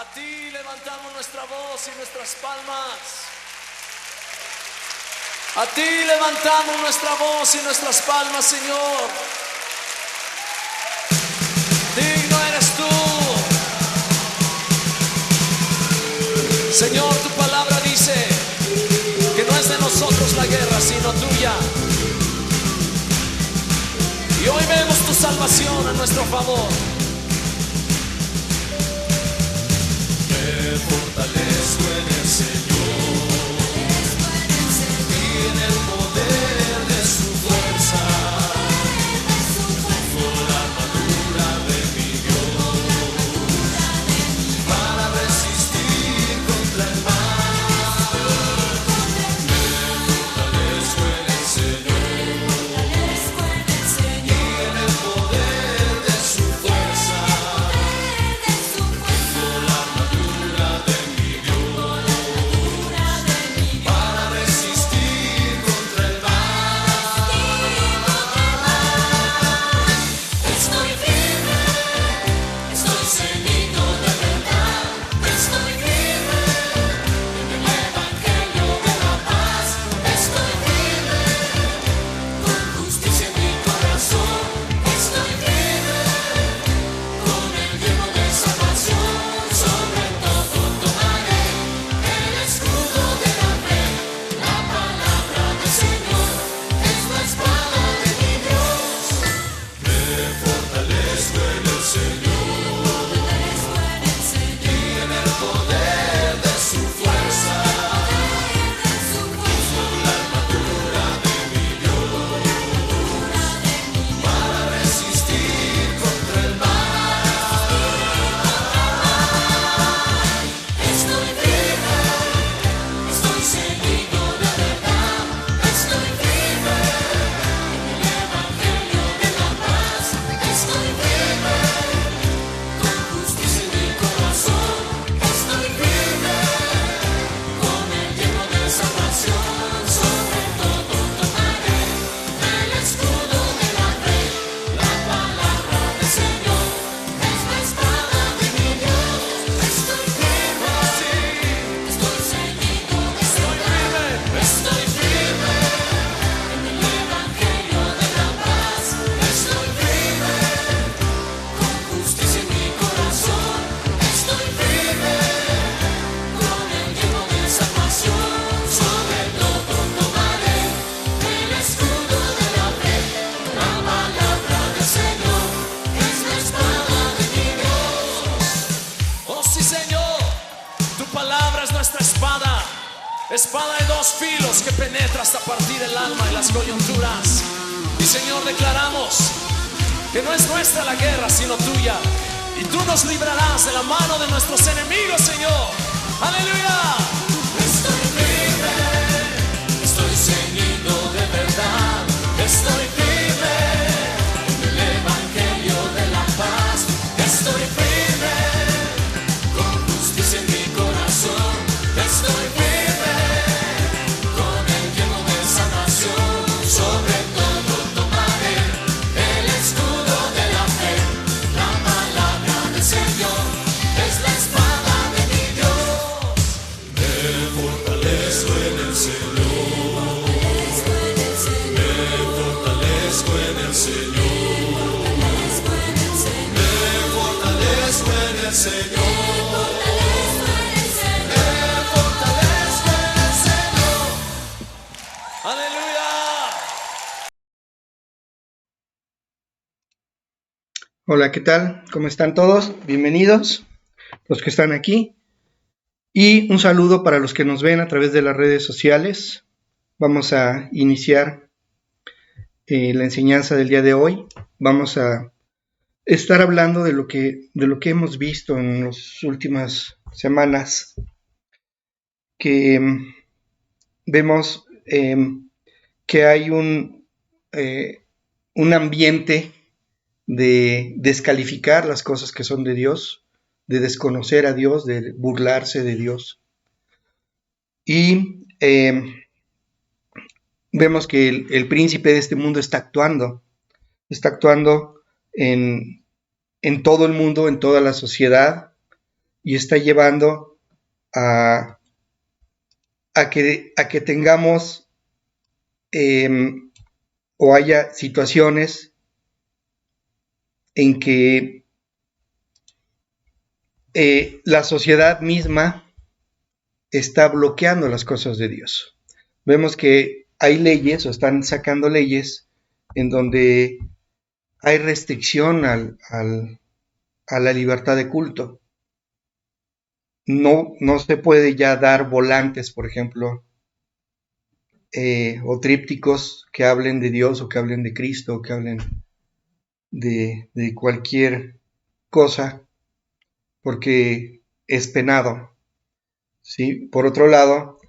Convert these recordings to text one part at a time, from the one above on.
A ti levantamos nuestra voz y nuestras palmas. A ti levantamos nuestra voz y nuestras palmas, Señor. Digno eres tú. Señor, tu palabra dice que no es de nosotros la guerra, sino tuya. Y hoy vemos tu salvación a nuestro favor. Me fortalezco en el Señor y en el poder de su fuerza. Pongo la armadura de mi Dios para resistir contra el mal. Me fortalezco en el Señor y en el poder de su fuerza. Pongo la armadura de mi Dios para resistir contra el mal. Estoy firme, estoy ceñido de verdad. Estoy firme en el evangelio de la paz. Estoy firme con justicia en mi corazón. Estoy firme con el yelmo de salvación. Sobre todo tomaré el escudo de la fe. La palabra del Señor es la espada de mi Dios. Me fortalezco en el Señor y en el poder de su fuerza. Pongo la armadura de mi Dios para resistir contra el mal. Estoy firme, estoy ceñido de verdad. Estoy firme en el evangelio de la paz. Estoy firme con justicia en mi corazón. Estoy firme con el yelmo de salvación. Sobre todo tomaré el escudo de la fe. La palabra del Señor es la espada de mi Dios. Estoy firme, estoy ceñido de verdad. Estoy firme en el evangelio de la paz. Estoy firme con justicia en mi corazón. Estoy firme con el yelmo de salvación. Sobre todo tomaré el escudo de la fe. La palabra del Señor es la espada de mi Dios. Oh sí, Señor, tu palabra es nuestra espada. Espada de dos filos que penetra hasta partir el alma y las coyunturas. Y Señor, declaramos que no es nuestra la guerra, sino tuya. Y tú nos librarás de la mano de nuestros enemigos, Señor. Aleluya. Estoy firme, estoy ceñido de verdad. Estoy firme en el evangelio de la paz. Estoy firme con justicia en mi corazón. Estoy firme con el yelmo de salvación. Sobre todo tomaré el escudo de la fe. La palabra del Señor es la espada de mi Dios. Me fortalezco en el Señor. Me fortalezco en el Señor. Me fortalezco en el Señor. Me fortalezco en el Señor. Aleluya. Hola, ¿qué tal? ¿Cómo están todos? Bienvenidos, los que están aquí. Y un saludo para los que nos ven a través de las redes sociales. Vamos a iniciar la enseñanza del día de hoy. Vamos a estar hablando de lo que hemos visto en las últimas semanas. Que vemos que hay un ambiente de descalificar las cosas que son de Dios, de desconocer a Dios, de burlarse de Dios. Y vemos que el príncipe de este mundo está actuando en todo el mundo, en toda la sociedad, y está llevando a que tengamos o haya situaciones en que la sociedad misma está bloqueando las cosas de Dios. Vemos que hay leyes o están sacando leyes en donde hay restricción a la libertad de culto. No se puede ya dar volantes, por ejemplo, o trípticos que hablen de Dios o que hablen de Cristo o que hablen de cualquier cosa, porque es penado, ¿sí? Por otro lado,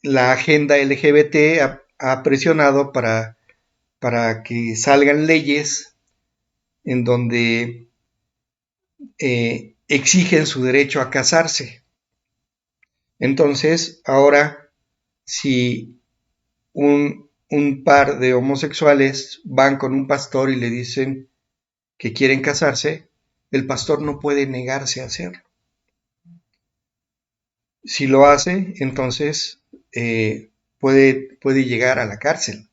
la agenda LGBT ha presionado para que salgan leyes en donde exigen su derecho a casarse. Entonces, ahora, si un par de homosexuales van con un pastor y le dicen que quieren casarse, el pastor no puede negarse a hacerlo. Si lo hace, entonces puede llegar a la cárcel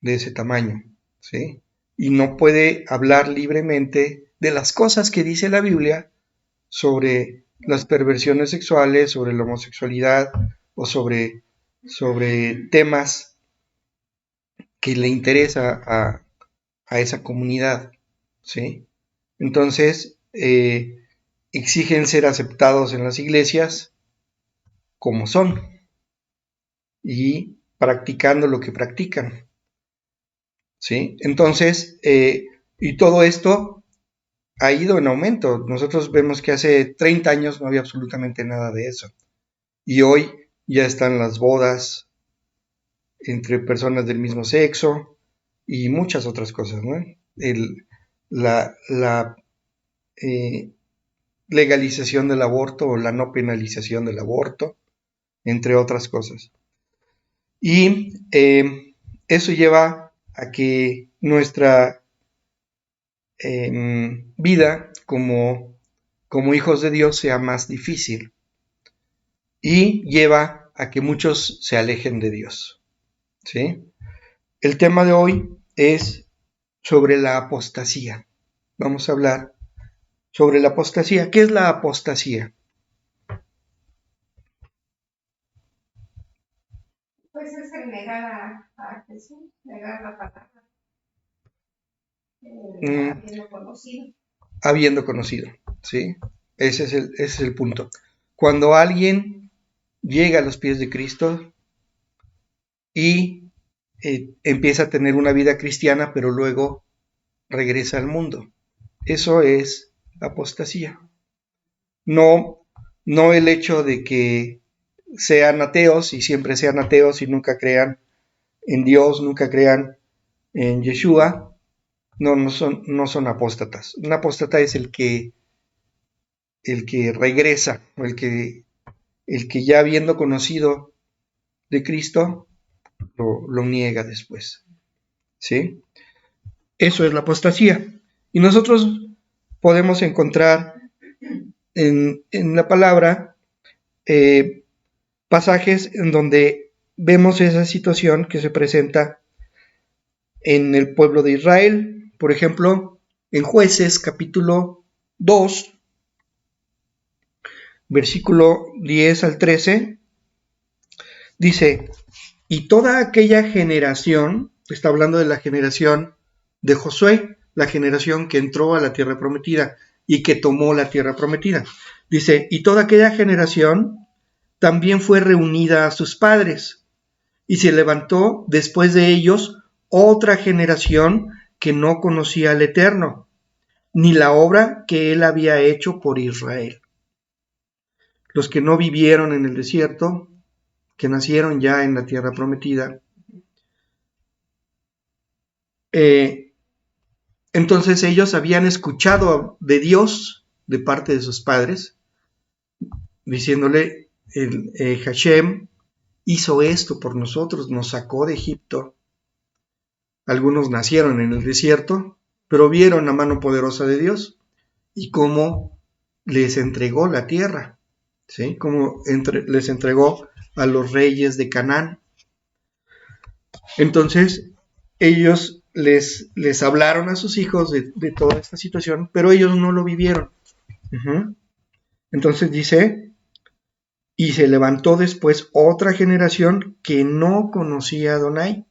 de ese tamaño, ¿sí? Y no puede hablar libremente de las cosas que dice la Biblia sobre las perversiones sexuales, sobre la homosexualidad o sobre temas que le interesa a esa comunidad, ¿sí? Entonces, exigen ser aceptados en las iglesias como son y practicando lo que practican, ¿sí? Entonces, y todo esto ha ido en aumento. Nosotros vemos que hace 30 años no había absolutamente nada de eso. Y hoy ya están las bodas entre personas del mismo sexo y muchas otras cosas, ¿no? La legalización del aborto o la no penalización del aborto, entre otras cosas. Y eso lleva a que nuestra vida como hijos de Dios sea más difícil y lleva a que muchos se alejen de Dios, ¿sí? El tema de hoy es sobre la apostasía. Vamos a hablar sobre la apostasía. ¿Qué es la apostasía? Pues es el negar a Jesús, negar la palabra, habiendo conocido. Habiendo conocido, ¿sí? Ese es el punto. Cuando alguien llega a los pies de Cristo y empieza a tener una vida cristiana, pero luego regresa al mundo. Eso es apostasía. No el hecho de que sean ateos y siempre sean ateos y nunca crean en Dios, nunca crean en Yeshua. No son apóstatas. Un apóstata es el que regresa, o el que ya habiendo conocido de Cristo, lo niega después, ¿sí? Eso es la apostasía. Y nosotros podemos encontrar en la palabra pasajes en donde vemos esa situación que se presenta en el pueblo de Israel. Por ejemplo, en Jueces capítulo 2, versículo 10 al 13, dice: y toda aquella generación, está hablando de la generación de Josué, la generación que entró a la tierra prometida y que tomó la tierra prometida. Dice: y toda aquella generación también fue reunida a sus padres, y se levantó después de ellos otra generación que no conocía al Eterno, ni la obra que él había hecho por Israel. Los que no vivieron en el desierto, que nacieron ya en la tierra prometida, entonces ellos habían escuchado de Dios de parte de sus padres, diciéndole: Hashem hizo esto por nosotros, nos sacó de Egipto. Algunos nacieron en el desierto, pero vieron la mano poderosa de Dios y cómo les entregó la tierra, ¿sí? Cómo les entregó a los reyes de Canaán. Entonces, ellos les hablaron a sus hijos de toda esta situación, pero ellos no lo vivieron. Entonces dice, y se levantó después otra generación que no conocía a Adonai,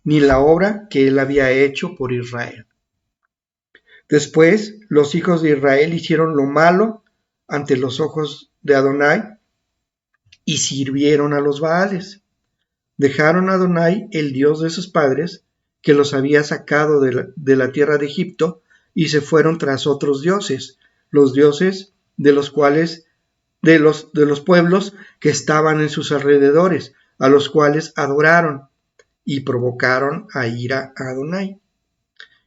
ni la obra que él había hecho por Israel. Después los hijos de Israel hicieron lo malo ante los ojos de Adonai y sirvieron a los Baales. Dejaron a Adonai, el Dios de sus padres, que los había sacado de la tierra de Egipto, y se fueron tras otros dioses, los dioses de los cuales, de los pueblos que estaban en sus alrededores, a los cuales adoraron, y provocaron a ira a Adonai.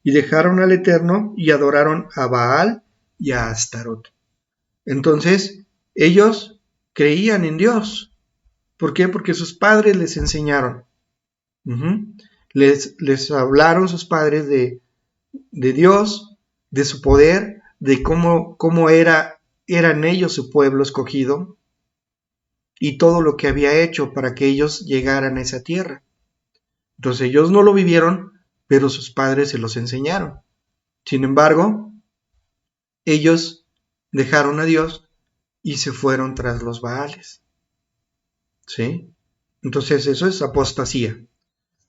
Y dejaron al Eterno, y adoraron a Baal y a Astarot. Entonces, ellos creían en Dios. ¿Por qué? Porque sus padres les enseñaron. Les hablaron sus padres de Dios, de su poder, de cómo eran ellos su pueblo escogido y todo lo que había hecho para que ellos llegaran a esa tierra. Entonces ellos no lo vivieron, pero sus padres se los enseñaron. Sin embargo, ellos dejaron a Dios y se fueron tras los Baales. ¿Sí? Entonces eso es apostasía.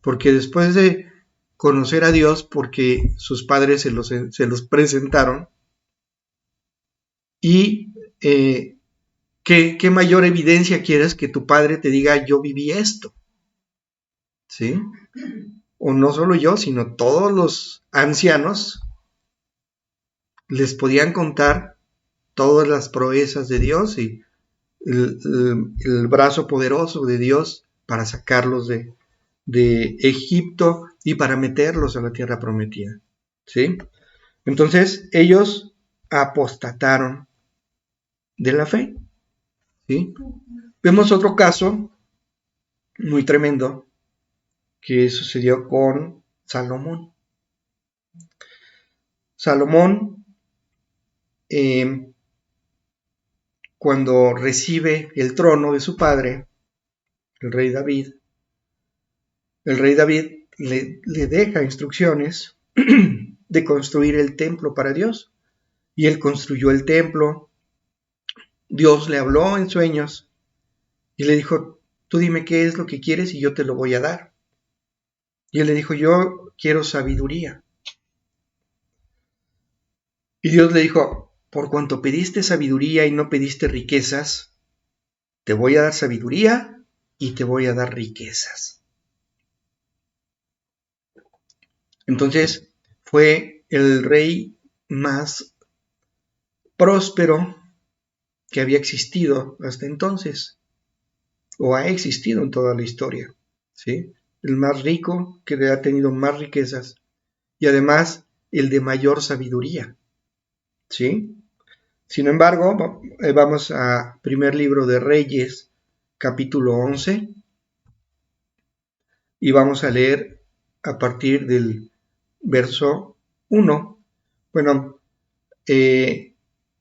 Porque después de conocer a Dios, porque sus padres se los presentaron, y ¿qué mayor evidencia quieres que tu padre te diga, yo viví esto? ¿Sí? O no solo yo, sino todos los ancianos les podían contar todas las proezas de Dios y el brazo poderoso de Dios para sacarlos de Egipto y para meterlos a la tierra prometida. ¿Sí? Entonces ellos apostataron de la fe. ¿Sí? Vemos otro caso muy tremendo que sucedió con Salomón. Salomón, cuando recibe el trono de su padre, el rey David le deja instrucciones de construir el templo para Dios. Y él construyó el templo. Dios le habló en sueños y le dijo, tú dime qué es lo que quieres y yo te lo voy a dar. Y él le dijo, yo quiero sabiduría. Y Dios le dijo, por cuanto pediste sabiduría y no pediste riquezas, te voy a dar sabiduría y te voy a dar riquezas. Entonces fue el rey más próspero que había existido hasta entonces, o ha existido en toda la historia, ¿sí? El más rico, que ha tenido más riquezas, y además el de mayor sabiduría, ¿sí? Sin embargo, vamos a primer libro de Reyes, capítulo 11, y vamos a leer a partir del verso 1. Bueno,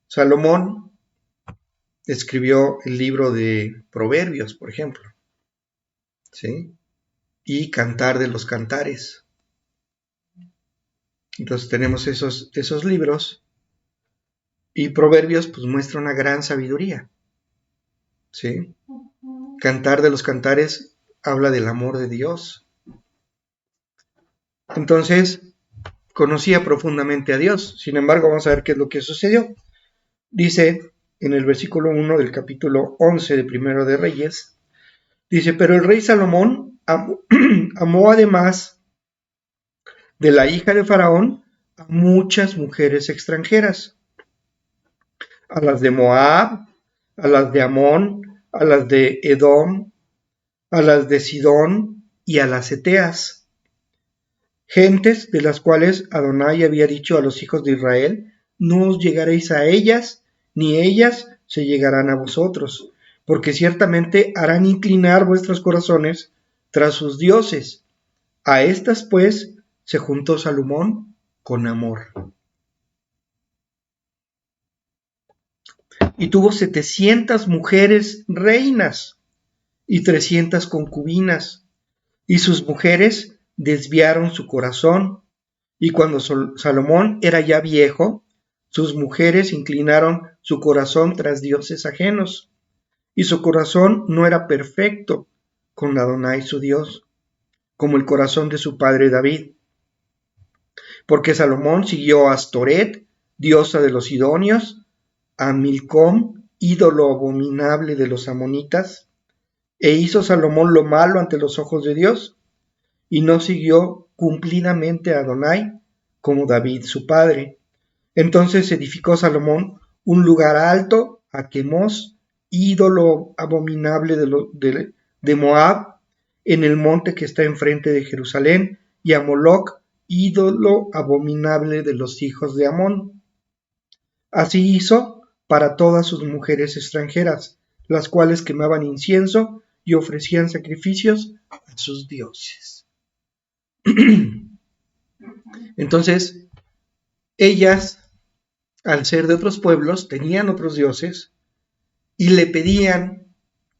Salomón escribió el libro de Proverbios, por ejemplo, ¿sí? Y Cantar de los Cantares. Entonces tenemos esos libros, y Proverbios pues muestra una gran sabiduría, ¿sí? Cantar de los Cantares habla del amor de Dios. Entonces conocía profundamente a Dios. Sin embargo, vamos a ver qué es lo que sucedió. Dice en el versículo 1 del capítulo 11 de Primero de Reyes, dice, pero el rey Salomón amó además de la hija de Faraón a muchas mujeres extranjeras, a las de Moab, a las de Amón, a las de Edom, a las de Sidón y a las Eteas, gentes de las cuales Adonai había dicho a los hijos de Israel, no os llegaréis a ellas, ni ellas se llegarán a vosotros, porque ciertamente harán inclinar vuestros corazones tras sus dioses. A estas pues se juntó Salomón con amor. y tuvo 700 mujeres reinas y 300 concubinas, y sus mujeres desviaron su corazón, y cuando Salomón era ya viejo, sus mujeres inclinaron su corazón tras dioses ajenos, y su corazón no era perfecto con Adonai su Dios, como el corazón de su padre David. Porque Salomón siguió a Astoret, diosa de los sidonios, a Milcom, ídolo abominable de los amonitas, e hizo Salomón lo malo ante los ojos de Dios, y no siguió cumplidamente a Adonai, como David su padre. Entonces edificó Salomón un lugar alto a Quemos, ídolo abominable de Moab, en el monte que está enfrente de Jerusalén, y a Moloc, ídolo abominable de los hijos de Amón. Así hizo para todas sus mujeres extranjeras, las cuales quemaban incienso y ofrecían sacrificios a sus dioses. Entonces, ellas, al ser de otros pueblos, tenían otros dioses y le pedían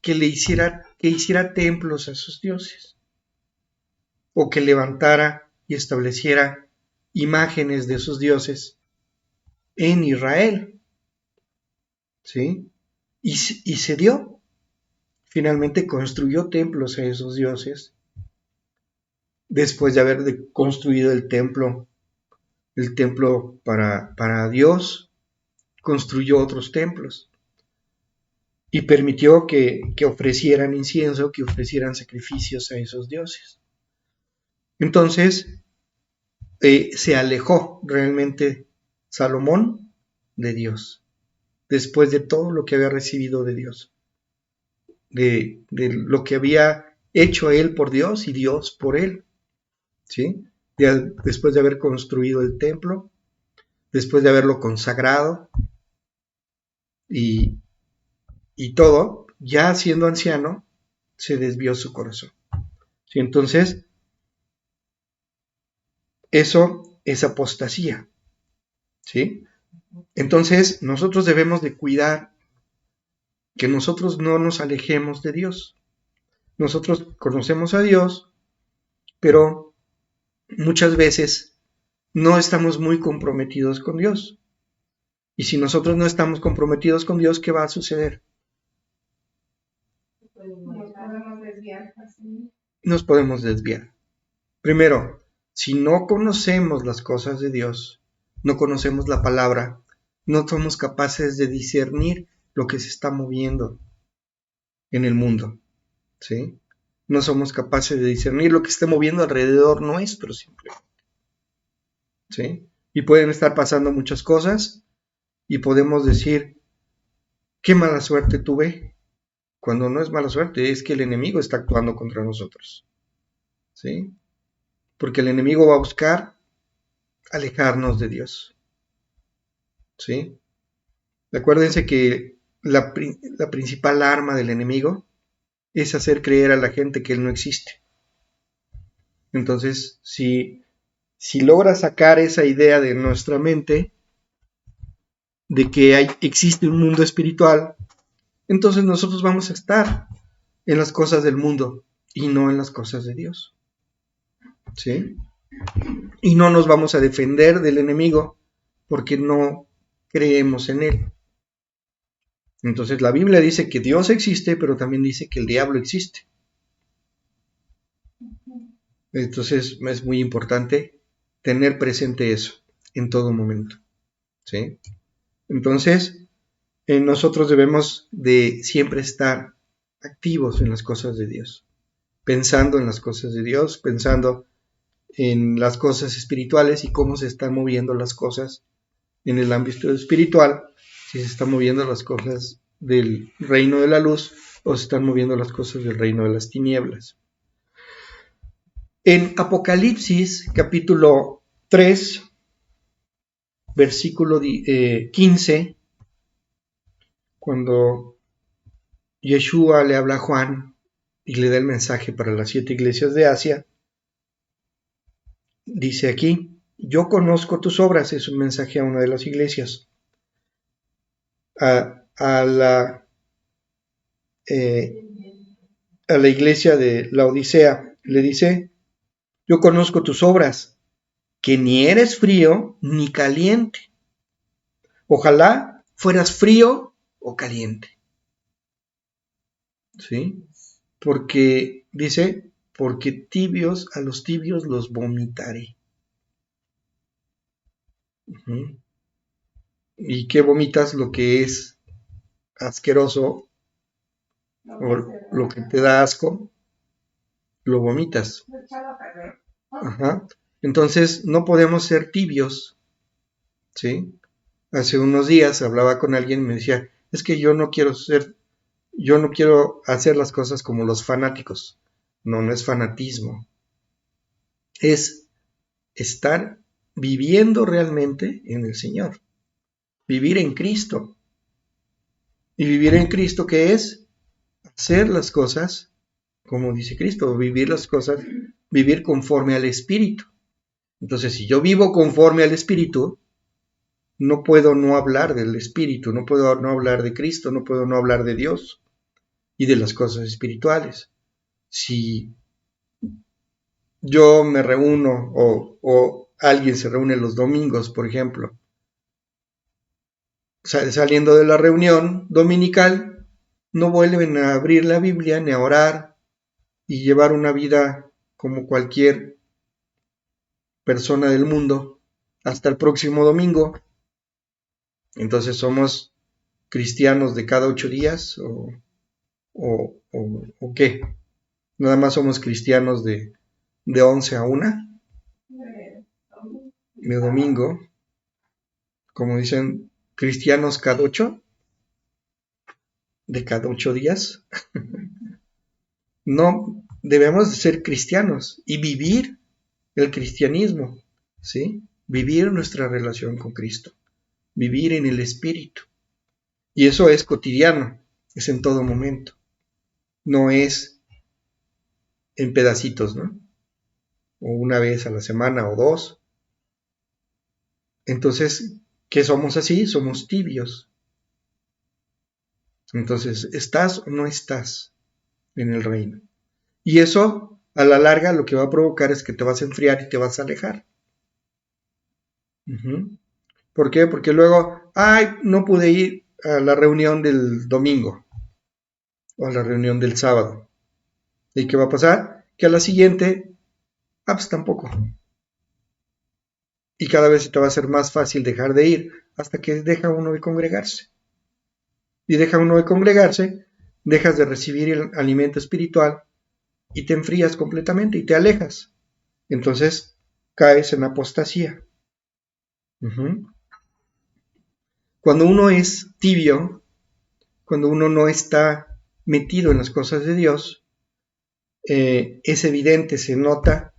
que hiciera templos a sus dioses, o que levantara y estableciera imágenes de sus dioses en Israel, ¿sí? Y se dio. Finalmente construyó templos a esos dioses, después de haber construido el templo para Dios, construyó otros templos y permitió que ofrecieran incienso, que ofrecieran sacrificios a esos dioses. Entonces, se alejó realmente Salomón de Dios, después de todo lo que había recibido de Dios, de lo que había hecho él por Dios y Dios por él, ¿sí? Después de haber construido el templo, después de haberlo consagrado y todo, ya siendo anciano, se desvió su corazón, ¿sí? Entonces, eso es apostasía, ¿sí? Entonces, nosotros debemos de cuidar que nosotros no nos alejemos de Dios. Nosotros conocemos a Dios, pero muchas veces no estamos muy comprometidos con Dios. Y si nosotros no estamos comprometidos con Dios, ¿qué va a suceder? Nos podemos desviar fácilmente. Nos podemos desviar. Primero, si no conocemos las cosas de Dios, no conocemos la palabra, no somos capaces de discernir lo que se está moviendo en el mundo, ¿sí? No somos capaces de discernir lo que está moviendo alrededor nuestro, simplemente, ¿sí? Y pueden estar pasando muchas cosas y podemos decir, qué mala suerte tuve, cuando no es mala suerte, es que el enemigo está actuando contra nosotros, ¿sí? Porque el enemigo va a buscar alejarnos de Dios, ¿sí? Acuérdense que la principal arma del enemigo es hacer creer a la gente que él no existe. Entonces, si logra sacar esa idea de nuestra mente, de que existe un mundo espiritual, entonces nosotros vamos a estar en las cosas del mundo y no en las cosas de Dios, ¿sí? Y no nos vamos a defender del enemigo porque no creemos en él. Entonces la Biblia dice que Dios existe, pero también dice que el diablo existe. Entonces es muy importante tener presente eso en todo momento, ¿sí? Entonces, nosotros debemos de siempre estar activos en las cosas de Dios, pensando en las cosas de Dios, pensando en las cosas espirituales y cómo se están moviendo las cosas en el ámbito espiritual, si se están moviendo las cosas del reino de la luz o se están moviendo las cosas del reino de las tinieblas. En Apocalipsis capítulo 3, versículo 15, cuando Yeshua le habla a Juan y le da el mensaje para las 7 iglesias de Asia, dice aquí, yo conozco tus obras, es un mensaje a una de las iglesias, a la iglesia de la Odisea. Le dice, yo conozco tus obras, que ni eres frío ni caliente. Ojalá fueras frío o caliente. ¿Sí? Porque, dice, porque a los tibios los vomitaré. Uh-huh. ¿Y qué vomitas? Lo que es asqueroso o lo que te da asco, lo vomitas. Ajá. Entonces no podemos ser tibios, ¿sí? Hace unos días hablaba con alguien y me decía, es que yo no quiero hacer las cosas como los fanáticos. No, no es fanatismo. Es estar viviendo realmente en el Señor. Vivir en Cristo. Y vivir en Cristo, ¿qué es? Hacer las cosas como dice Cristo, vivir las cosas, vivir conforme al Espíritu. Entonces, si yo vivo conforme al Espíritu, no puedo no hablar del Espíritu, no puedo no hablar de Cristo, no puedo no hablar de Dios y de las cosas espirituales. Si yo me reúno o alguien se reúne los domingos, por ejemplo, saliendo de la reunión dominical, no vuelven a abrir la Biblia ni a orar y llevar una vida como cualquier persona del mundo hasta el próximo domingo. Entonces somos cristianos de cada 8 días o qué. Nada más somos cristianos de 11 a 1 de domingo, como dicen, cristianos cada 8 de cada 8 días. No, debemos de ser cristianos y vivir el cristianismo, ¿sí? Vivir nuestra relación con Cristo, vivir en el Espíritu. Y eso es cotidiano, es en todo momento. No es en pedacitos, ¿no? O una vez a la semana o 2. Entonces, ¿qué somos así? Somos tibios. Entonces, ¿estás o no estás en el reino? Y eso, a la larga, lo que va a provocar es que te vas a enfriar y te vas a alejar. ¿Por qué? Porque luego, no pude ir a la reunión del domingo o a la reunión del sábado. ¿Y qué va a pasar? Que a la siguiente, pues tampoco. Y cada vez te va a ser más fácil dejar de ir hasta que deja uno de congregarse. Y deja uno de congregarse, dejas de recibir el alimento espiritual y te enfrías completamente y te alejas. Entonces caes en apostasía. Cuando uno es tibio, cuando uno no está metido en las cosas de Dios, es evidente, se nota,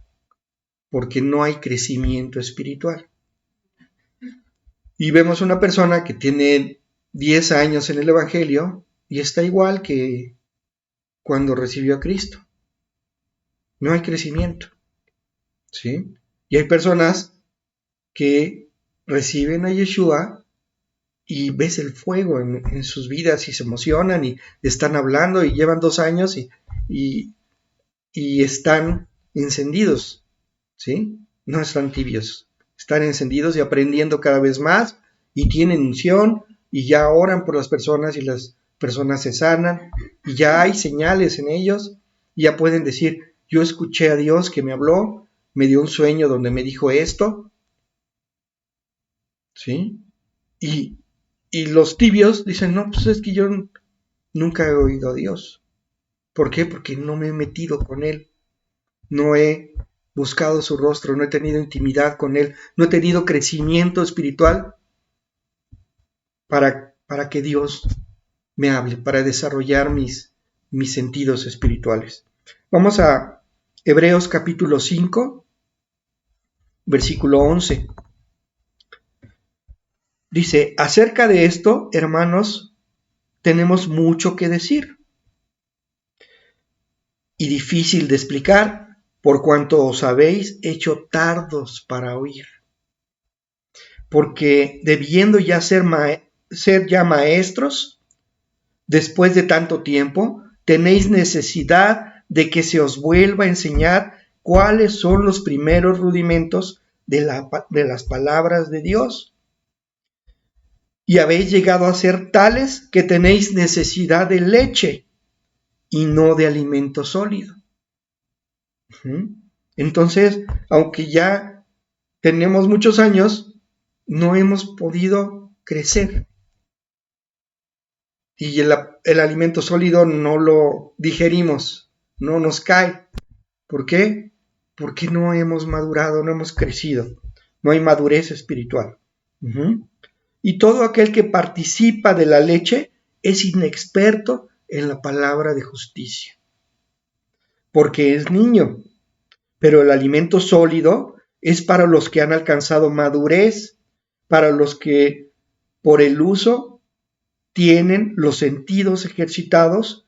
porque no hay crecimiento espiritual. Y vemos una persona que tiene 10 años en el Evangelio y está igual que cuando recibió a Cristo. No hay crecimiento, ¿sí? Y hay personas que reciben a Yeshua y ves el fuego en sus vidas y se emocionan y están hablando y llevan 2 años y están encendidos, ¿sí? No están tibios, están encendidos y aprendiendo cada vez más y tienen unción y ya oran por las personas y las personas se sanan y ya hay señales en ellos y ya pueden decir, yo escuché a Dios que me habló, me dio un sueño donde me dijo esto, ¿sí? Y los tibios dicen, no, pues es que yo nunca he oído a Dios. ¿Por qué? Porque no me he metido con Él. No he buscado su rostro, no he tenido intimidad con Él, no he tenido crecimiento espiritual para que Dios me hable, para desarrollar mis sentidos espirituales. Vamos a Hebreos capítulo 5, versículo 11. Dice, acerca de esto, hermanos, tenemos mucho que decir y difícil de explicar, por cuanto os habéis hecho tardos para oír. Porque debiendo ya ser ya maestros, Después de tanto tiempo, tenéis necesidad de que se os vuelva a enseñar cuáles son los primeros rudimentos de las palabras de Dios. Y habéis llegado a ser tales que tenéis necesidad de leche y no de alimento sólido. Entonces, aunque ya tenemos muchos años, no hemos podido crecer. Y el alimento sólido no lo digerimos, no nos cae. ¿Por qué? Porque no hemos madurado, no hemos crecido. No hay madurez espiritual. Y todo aquel que participa de la leche es inexperto en la palabra de justicia, porque es niño. Pero el alimento sólido es para los que han alcanzado madurez, para los que por el uso tienen los sentidos ejercitados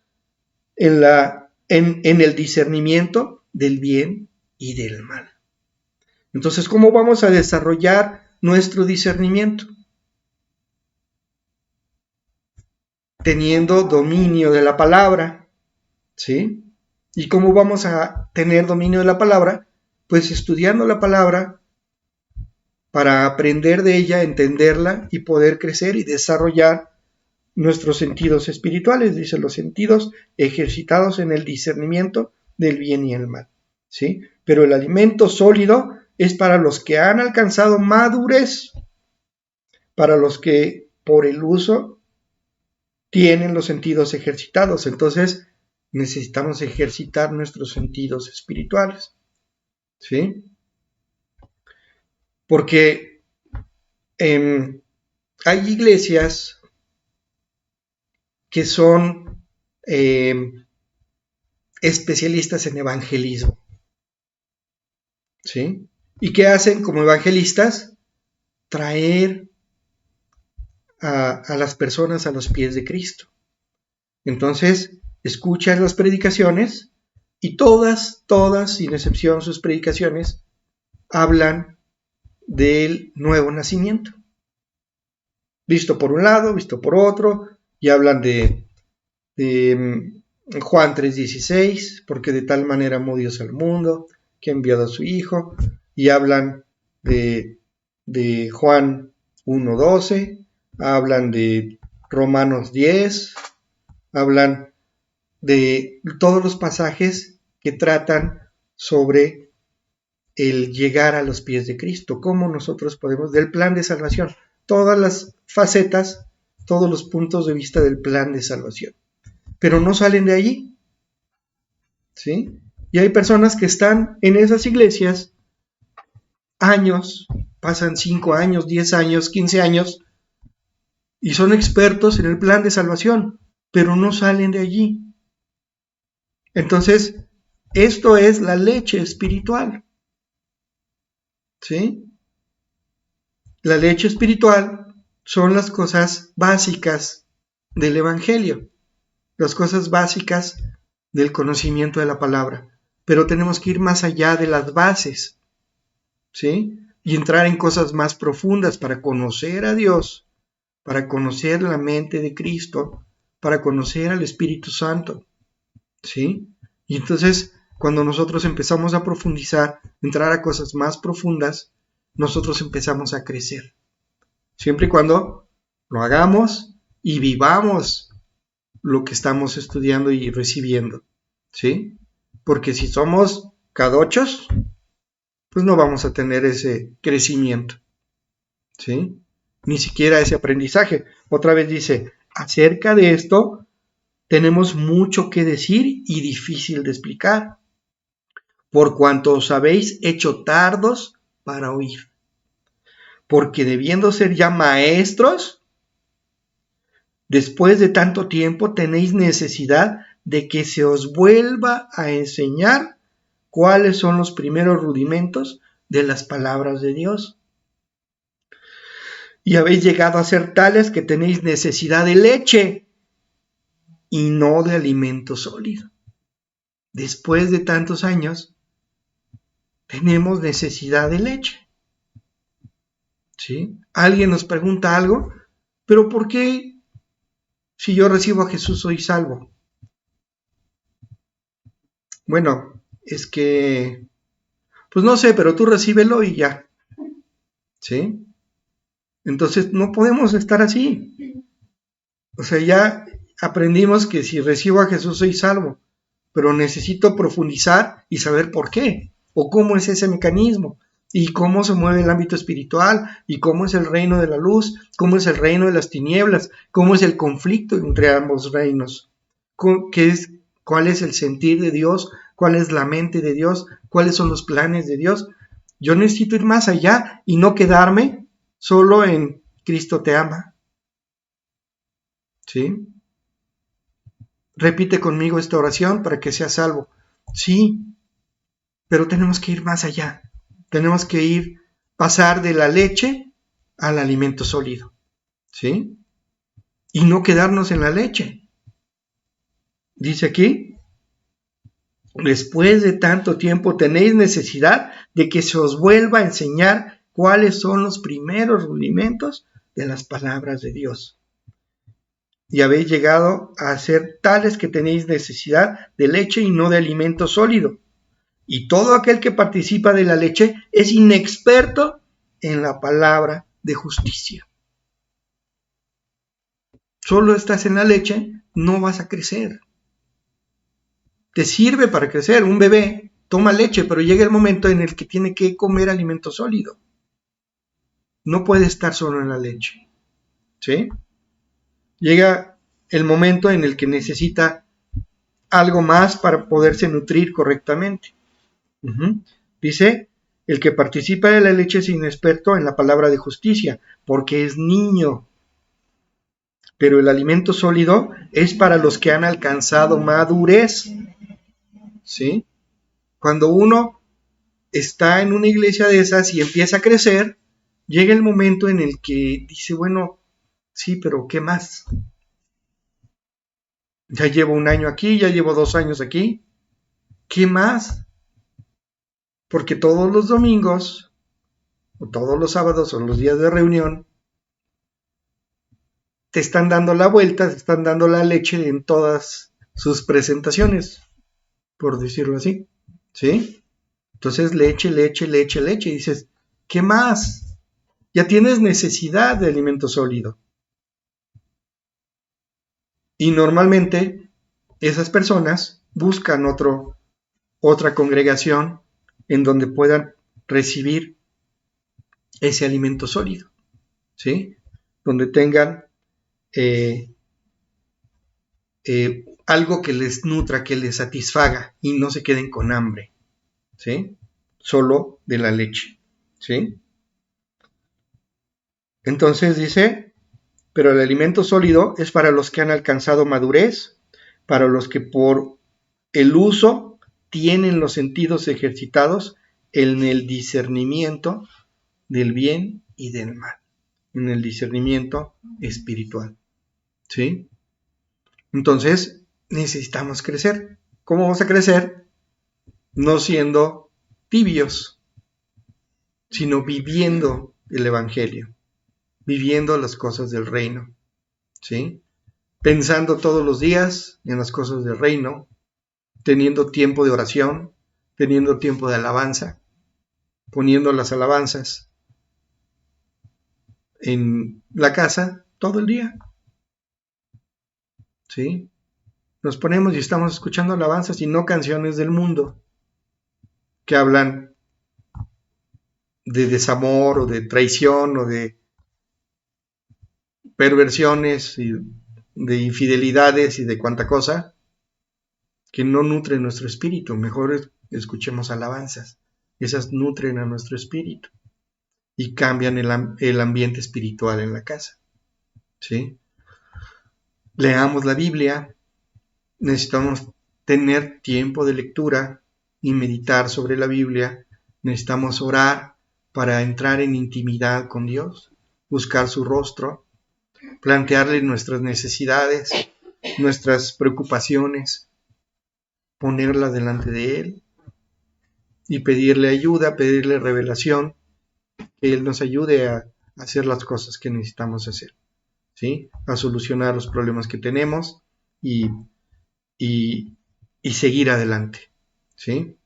en el discernimiento del bien y del mal. Entonces, ¿cómo vamos a desarrollar nuestro discernimiento? Teniendo dominio de la palabra, ¿sí? ¿Y cómo vamos a tener dominio de la palabra? Pues estudiando la palabra para aprender de ella, entenderla y poder crecer y desarrollar nuestros sentidos espirituales, dice, los sentidos ejercitados en el discernimiento del bien y el mal, ¿sí? Pero el alimento sólido es para los que han alcanzado madurez, para los que por el uso tienen los sentidos ejercitados. Entonces necesitamos ejercitar nuestros sentidos espirituales, ¿sí? Porque hay iglesias que son especialistas en evangelismo, ¿sí? ¿Y qué hacen como evangelistas? Traer a las personas a los pies de Cristo. Entonces, escuchas las predicaciones y todas, sin excepción, sus predicaciones hablan del nuevo nacimiento. Visto por un lado, visto por otro, y hablan de Juan 3:16, porque de tal manera amó Dios al mundo, que ha enviado a su Hijo, y hablan de Juan 1:12, hablan de Romanos 10, hablan de todos los pasajes que tratan sobre el llegar a los pies de Cristo, cómo nosotros podemos, del plan de salvación, todas las facetas, todos los puntos de vista del plan de salvación, pero no salen de allí, ¿sí? Y hay personas que están en esas iglesias años, pasan 5 años, 10 años, 15 años, y son expertos en el plan de salvación, pero no salen de allí. Entonces, esto es la leche espiritual, ¿sí? La leche espiritual son las cosas básicas del Evangelio, las cosas básicas del conocimiento de la palabra, pero tenemos que ir más allá de las bases, ¿sí? Y entrar en cosas más profundas para conocer a Dios, para conocer la mente de Cristo, para conocer al Espíritu Santo, ¿sí? Y entonces, cuando nosotros empezamos a profundizar, entrar a cosas más profundas, nosotros empezamos a crecer. Siempre y cuando lo hagamos y vivamos lo que estamos estudiando y recibiendo, ¿sí? Porque si somos cadochos, pues no vamos a tener ese crecimiento, ¿sí? Ni siquiera ese aprendizaje. Otra vez dice, acerca de esto tenemos mucho que decir y difícil de explicar, por cuanto os habéis hecho tardos para oír. Porque debiendo ser ya maestros, después de tanto tiempo tenéis necesidad de que se os vuelva a enseñar cuáles son los primeros rudimentos de las palabras de Dios. Y habéis llegado a ser tales que tenéis necesidad de leche y no de alimento sólido. Después de tantos años, tenemos necesidad de leche, ¿sí? Alguien nos pregunta algo, pero ¿por qué Si yo recibo a Jesús, soy salvo. Bueno, es que, pues no sé, pero tú recíbelo y ya. ¿Sí? Entonces no podemos estar así. O sea, ya aprendimos que si recibo a Jesús soy salvo, pero necesito profundizar y saber por qué, o cómo es ese mecanismo, y cómo se mueve el ámbito espiritual, y cómo es el reino de la luz, cómo es el reino de las tinieblas, cómo es el conflicto entre ambos reinos, cuál es el sentir de Dios, cuál es la mente de Dios, cuáles son los planes de Dios. Yo necesito ir más allá y no quedarme solo en Cristo te ama. ¿Sí? Repite conmigo esta oración para que seas salvo. Sí, pero tenemos que ir más allá. Tenemos que pasar de la leche al alimento sólido. ¿Sí? Y no quedarnos en la leche. Dice aquí, después de tanto tiempo tenéis necesidad de que se os vuelva a enseñar cuáles son los primeros rudimentos de las palabras de Dios. Y habéis llegado a ser tales que tenéis necesidad de leche y no de alimento sólido. Y todo aquel que participa de la leche es inexperto en la palabra de justicia. Solo estás en la leche, no vas a crecer. Te sirve para crecer. Un bebé toma leche, pero llega el momento en el que tiene que comer alimento sólido. No puede estar solo en la leche. ¿Sí? Llega el momento en el que necesita algo más para poderse nutrir correctamente. Dice, el que participa de la leche es inexperto en la palabra de justicia, porque es niño. Pero el alimento sólido es para los que han alcanzado madurez. ¿Sí? Cuando uno está en una iglesia de esas y empieza a crecer, llega el momento en el que dice, bueno, sí, pero ¿qué más? Ya llevo un año aquí, ya llevo 2 años aquí. ¿Qué más? Porque todos los domingos, o todos los sábados, o los días de reunión, te están dando la vuelta, te están dando la leche en todas sus presentaciones, por decirlo así. ¿Sí? Entonces leche, leche, leche, leche. Y dices, ¿qué más? Ya tienes necesidad de alimento sólido. Y normalmente esas personas buscan otra congregación en donde puedan recibir ese alimento sólido, ¿sí? Donde tengan algo que les nutra, que les satisfaga y no se queden con hambre, ¿sí? Solo de la leche, ¿sí? Entonces dice, pero el alimento sólido es para los que han alcanzado madurez, para los que por el uso tienen los sentidos ejercitados en el discernimiento del bien y del mal, en el discernimiento espiritual. ¿Sí? Entonces, necesitamos crecer. ¿Cómo vamos a crecer? No siendo tibios, sino viviendo el Evangelio, viviendo las cosas del reino. ¿Sí? Pensando todos los días en las cosas del reino, teniendo tiempo de oración, teniendo tiempo de alabanza, poniendo las alabanzas en la casa todo el día. ¿Sí? Nos ponemos y estamos escuchando alabanzas y no canciones del mundo que hablan de desamor o de traición o de perversiones y de infidelidades y de cuanta cosa que no nutren nuestro espíritu. Mejor escuchemos alabanzas. Esas nutren a nuestro espíritu y cambian el ambiente espiritual en la casa. ¿Sí? Leamos la Biblia. Necesitamos tener tiempo de lectura y meditar sobre la Biblia. Necesitamos orar para entrar en intimidad con Dios, buscar su rostro, plantearle nuestras necesidades, nuestras preocupaciones, ponerlas delante de Él y pedirle ayuda, pedirle revelación, que Él nos ayude a hacer las cosas que necesitamos hacer. ¿sí? A solucionar los problemas que tenemos y, y seguir adelante, ¿sí?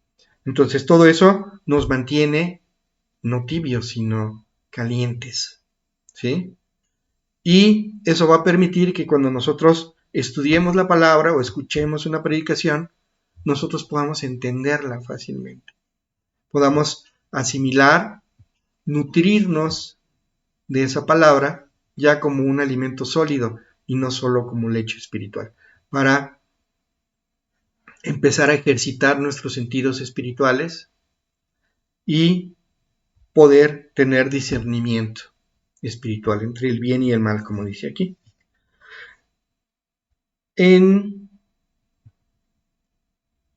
Entonces todo eso nos mantiene no tibios, sino calientes, ¿sí? Y eso va a permitir que cuando nosotros estudiemos la palabra o escuchemos una predicación, nosotros podamos entenderla fácilmente, podamos asimilar, nutrirnos de esa palabra ya como un alimento sólido y no solo como leche espiritual, para empezar a ejercitar nuestros sentidos espirituales y poder tener discernimiento espiritual entre el bien y el mal, como dice aquí. En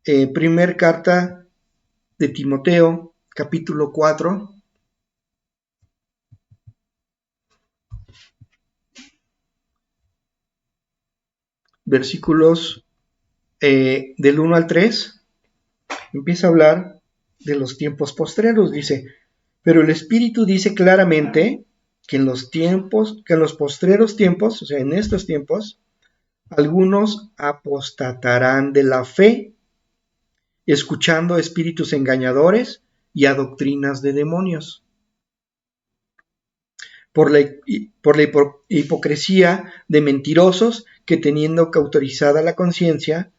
primer carta de Timoteo, capítulo 4, versículos del 1 al 3, empieza a hablar de los tiempos postreros. Dice: pero el Espíritu dice claramente que en los postreros tiempos, o sea, en estos tiempos, algunos apostatarán de la fe, escuchando a espíritus engañadores y a doctrinas de demonios. Por la hipocresía de mentirosos que, teniendo cauterizada la conciencia,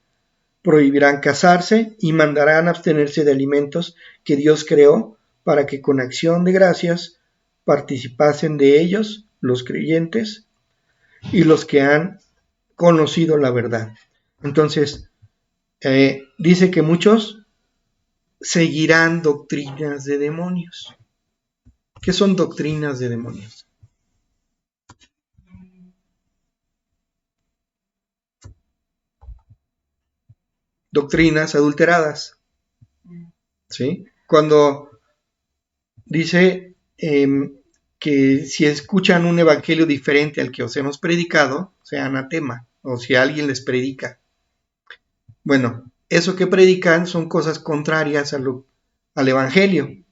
prohibirán casarse y mandarán abstenerse de alimentos que Dios creó para que con acción de gracias participasen de ellos los creyentes y los que han conocido la verdad. Entonces, dice que muchos seguirán doctrinas de demonios. ¿Qué son doctrinas de demonios? Doctrinas adulteradas, ¿sí? Cuando dice que si escuchan un evangelio diferente al que os hemos predicado, sea anatema, o si alguien les predica. Bueno, eso que predican son cosas contrarias al evangelio,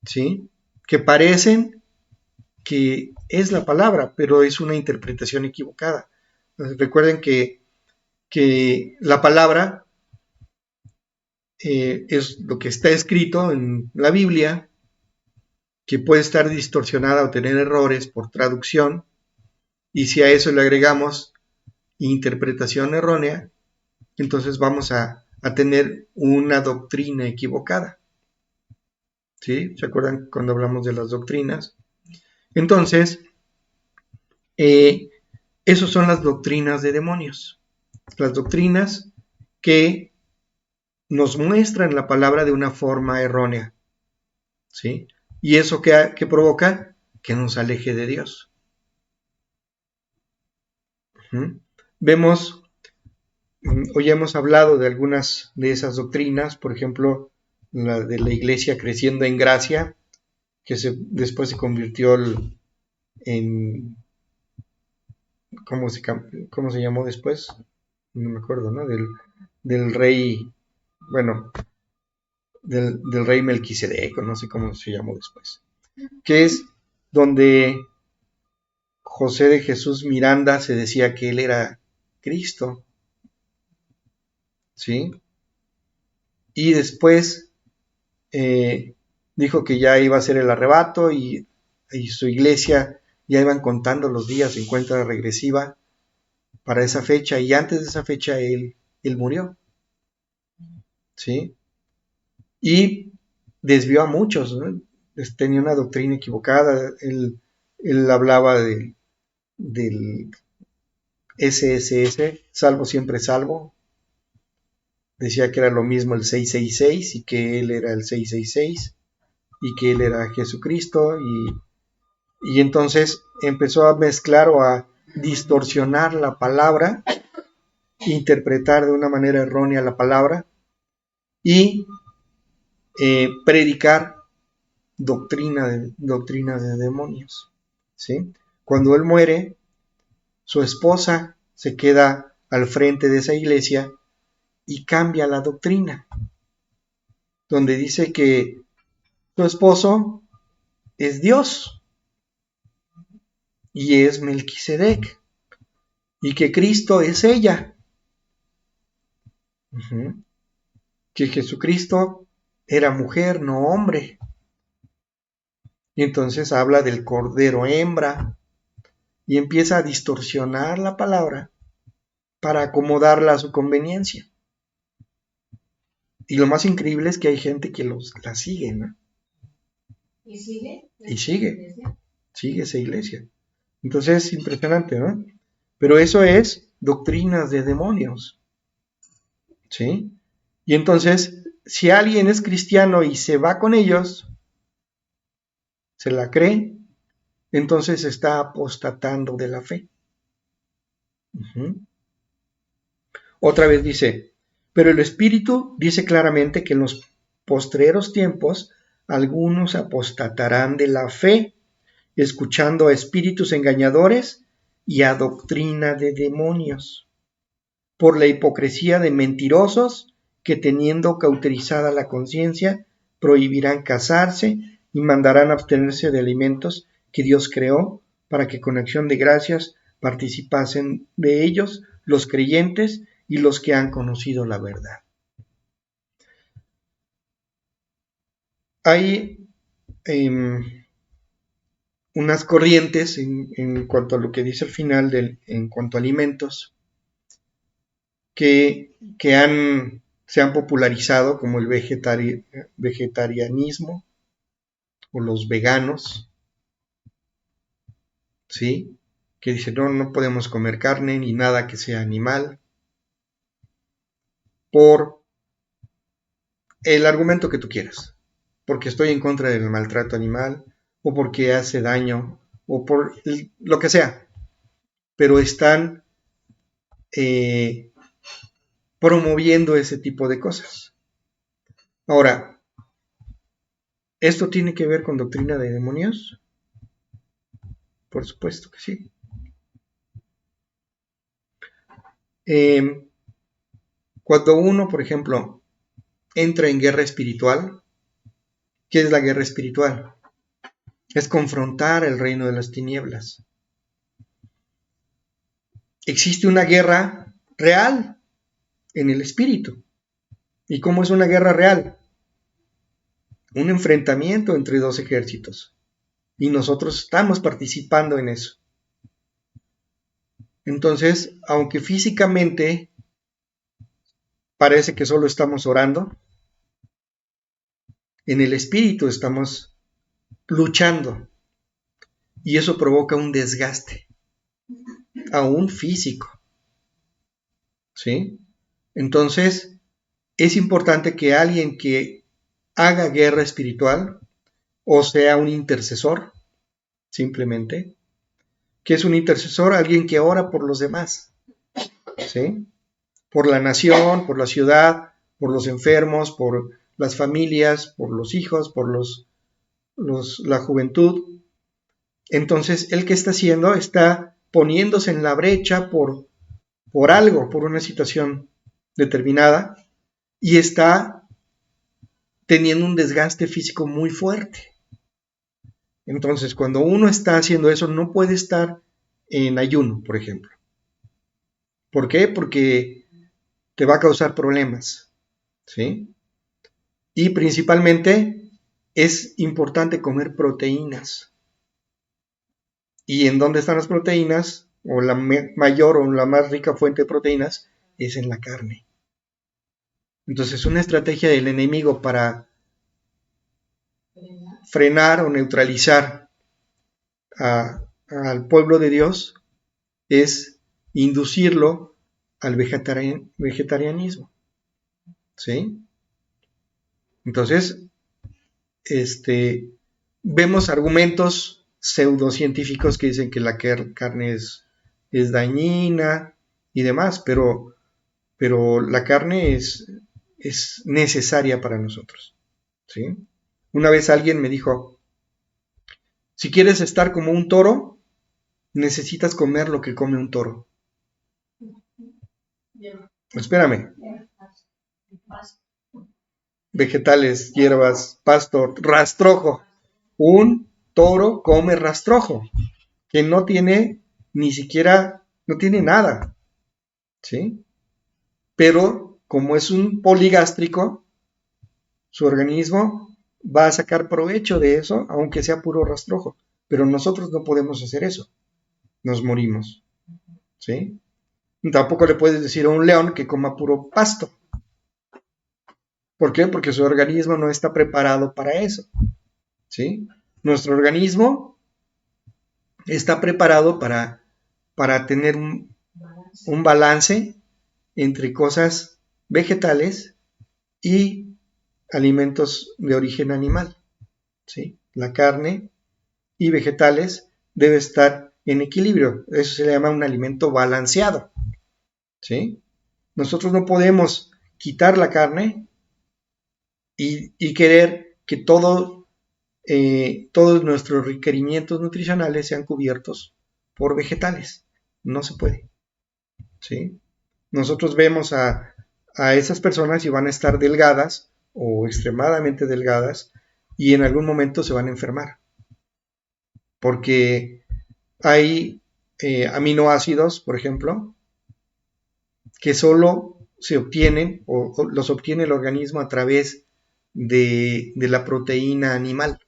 ¿sí? Que parecen que es la palabra, pero es una interpretación equivocada. Entonces, recuerden que la palabra es lo que está escrito en la Biblia, que puede estar distorsionada o tener errores por traducción, y si a eso le agregamos interpretación errónea, entonces vamos a tener una doctrina equivocada. ¿Sí? ¿Se acuerdan cuando hablamos de las doctrinas? Entonces, esas son las doctrinas de demonios. Las doctrinas que nos muestran la palabra de una forma errónea. ¿Sí? ¿Y eso qué provoca? Que nos aleje de Dios. Vemos, hoy hemos hablado de algunas de esas doctrinas, por ejemplo, la de la iglesia creciendo en gracia, que después se convirtió en... ¿Cómo se llamó después? No me acuerdo, ¿no? Del rey, bueno, del rey Melquisedec, no sé cómo se llamó después, que es donde José de Jesús Miranda se decía que él era Cristo, ¿sí? Y después dijo que ya iba a ser el arrebato y su iglesia ya iban contando los días en cuenta regresiva para esa fecha, y antes de esa fecha él murió, ¿sí? Y desvió a muchos, ¿no? Tenía una doctrina equivocada, él hablaba del SSS, salvo siempre salvo, decía que era lo mismo el 666 y que él era el 666 y que él era Jesucristo, y entonces empezó a mezclar o a distorsionar la palabra, interpretar de una manera errónea la palabra y predicar doctrina de demonios, ¿sí? Cuando él muere, su esposa se queda al frente de esa iglesia y cambia la doctrina, donde dice que su esposo es Dios y es Melquisedec, y que Cristo es ella. Que Jesucristo era mujer, no hombre. Y entonces habla del cordero hembra y empieza a distorsionar la palabra para acomodarla a su conveniencia. Y lo más increíble es que hay gente que la sigue, ¿no? ¿Y sigue? Y sigue esa iglesia. Entonces es impresionante, ¿no? Pero eso es doctrinas de demonios, ¿sí? Y entonces, si alguien es cristiano y se va con ellos, se la cree, entonces está apostatando de la fe. Otra vez dice, pero el Espíritu dice claramente que en los postreros tiempos algunos apostatarán de la fe, escuchando a espíritus engañadores y a doctrina de demonios, por la hipocresía de mentirosos que teniendo cauterizada la conciencia, prohibirán casarse y mandarán abstenerse de alimentos que Dios creó para que con acción de gracias participasen de ellos los creyentes y los que han conocido la verdad. Hay unas corrientes en cuanto a lo que dice al final en cuanto a alimentos que se han popularizado como el vegetarianismo o los veganos, ¿sí? Que dicen no podemos comer carne ni nada que sea animal, por el argumento que tú quieras, porque estoy en contra del maltrato animal, o porque hace daño, o por lo que sea, pero están promoviendo ese tipo de cosas. Ahora, ¿esto tiene que ver con doctrina de demonios? Por supuesto que sí. Cuando uno, por ejemplo, entra en guerra espiritual, ¿qué es la guerra espiritual? Es confrontar el reino de las tinieblas. Existe una guerra real en el espíritu. ¿Y cómo es una guerra real? Un enfrentamiento entre dos ejércitos. Y nosotros estamos participando en eso. Entonces, aunque físicamente parece que solo estamos orando, en el espíritu estamos luchando. Y eso provoca un desgaste, aún físico. ¿Sí? Entonces, es importante que alguien que haga guerra espiritual, o sea un intercesor, simplemente, que es un intercesor, alguien que ora por los demás, ¿sí? Por la nación, por la ciudad, por los enfermos, por las familias, por los hijos, por la juventud. Entonces, ¿él qué está haciendo? Está poniéndose en la brecha por algo, por una situación determinada, y está teniendo un desgaste físico muy fuerte. Entonces, cuando uno está haciendo eso, no puede estar en ayuno, por ejemplo. ¿Por qué? Porque te va a causar problemas, ¿sí? Y principalmente es importante comer proteínas. ¿Y en dónde están las proteínas? O la mayor o la más rica fuente de proteínas es en la carne. Entonces, una estrategia del enemigo para frenar o neutralizar al pueblo de Dios es inducirlo al vegetarianismo, ¿sí? Entonces, vemos argumentos pseudocientíficos que dicen que la carne es dañina y demás, pero la carne es necesaria para nosotros, ¿sí? Una vez alguien me dijo, si quieres estar como un toro, necesitas comer lo que come un toro. Espérame. Vegetales, hierbas, pasto, rastrojo. Un toro come rastrojo. que no tiene ni siquiera, no tiene nada, ¿sí? Pero como es un poligástrico, su organismo va a sacar provecho de eso, aunque sea puro rastrojo. Pero nosotros no podemos hacer eso. Nos morimos, ¿sí? Tampoco le puedes decir a un león que coma puro pasto. ¿Por qué? Porque su organismo no está preparado para eso, ¿sí? Nuestro organismo está preparado para tener un balance entre cosas vegetales y alimentos de origen animal, ¿sí? La carne y vegetales debe estar en equilibrio. Eso se le llama un alimento balanceado, ¿sí? Nosotros no podemos quitar la carne y querer que todos nuestros requerimientos nutricionales sean cubiertos por vegetales. No se puede, ¿sí? Nosotros vemos a esas personas y van a estar delgadas o extremadamente delgadas y en algún momento se van a enfermar. Porque hay aminoácidos, por ejemplo, que solo se obtienen o los obtiene el organismo a través de la proteína animal,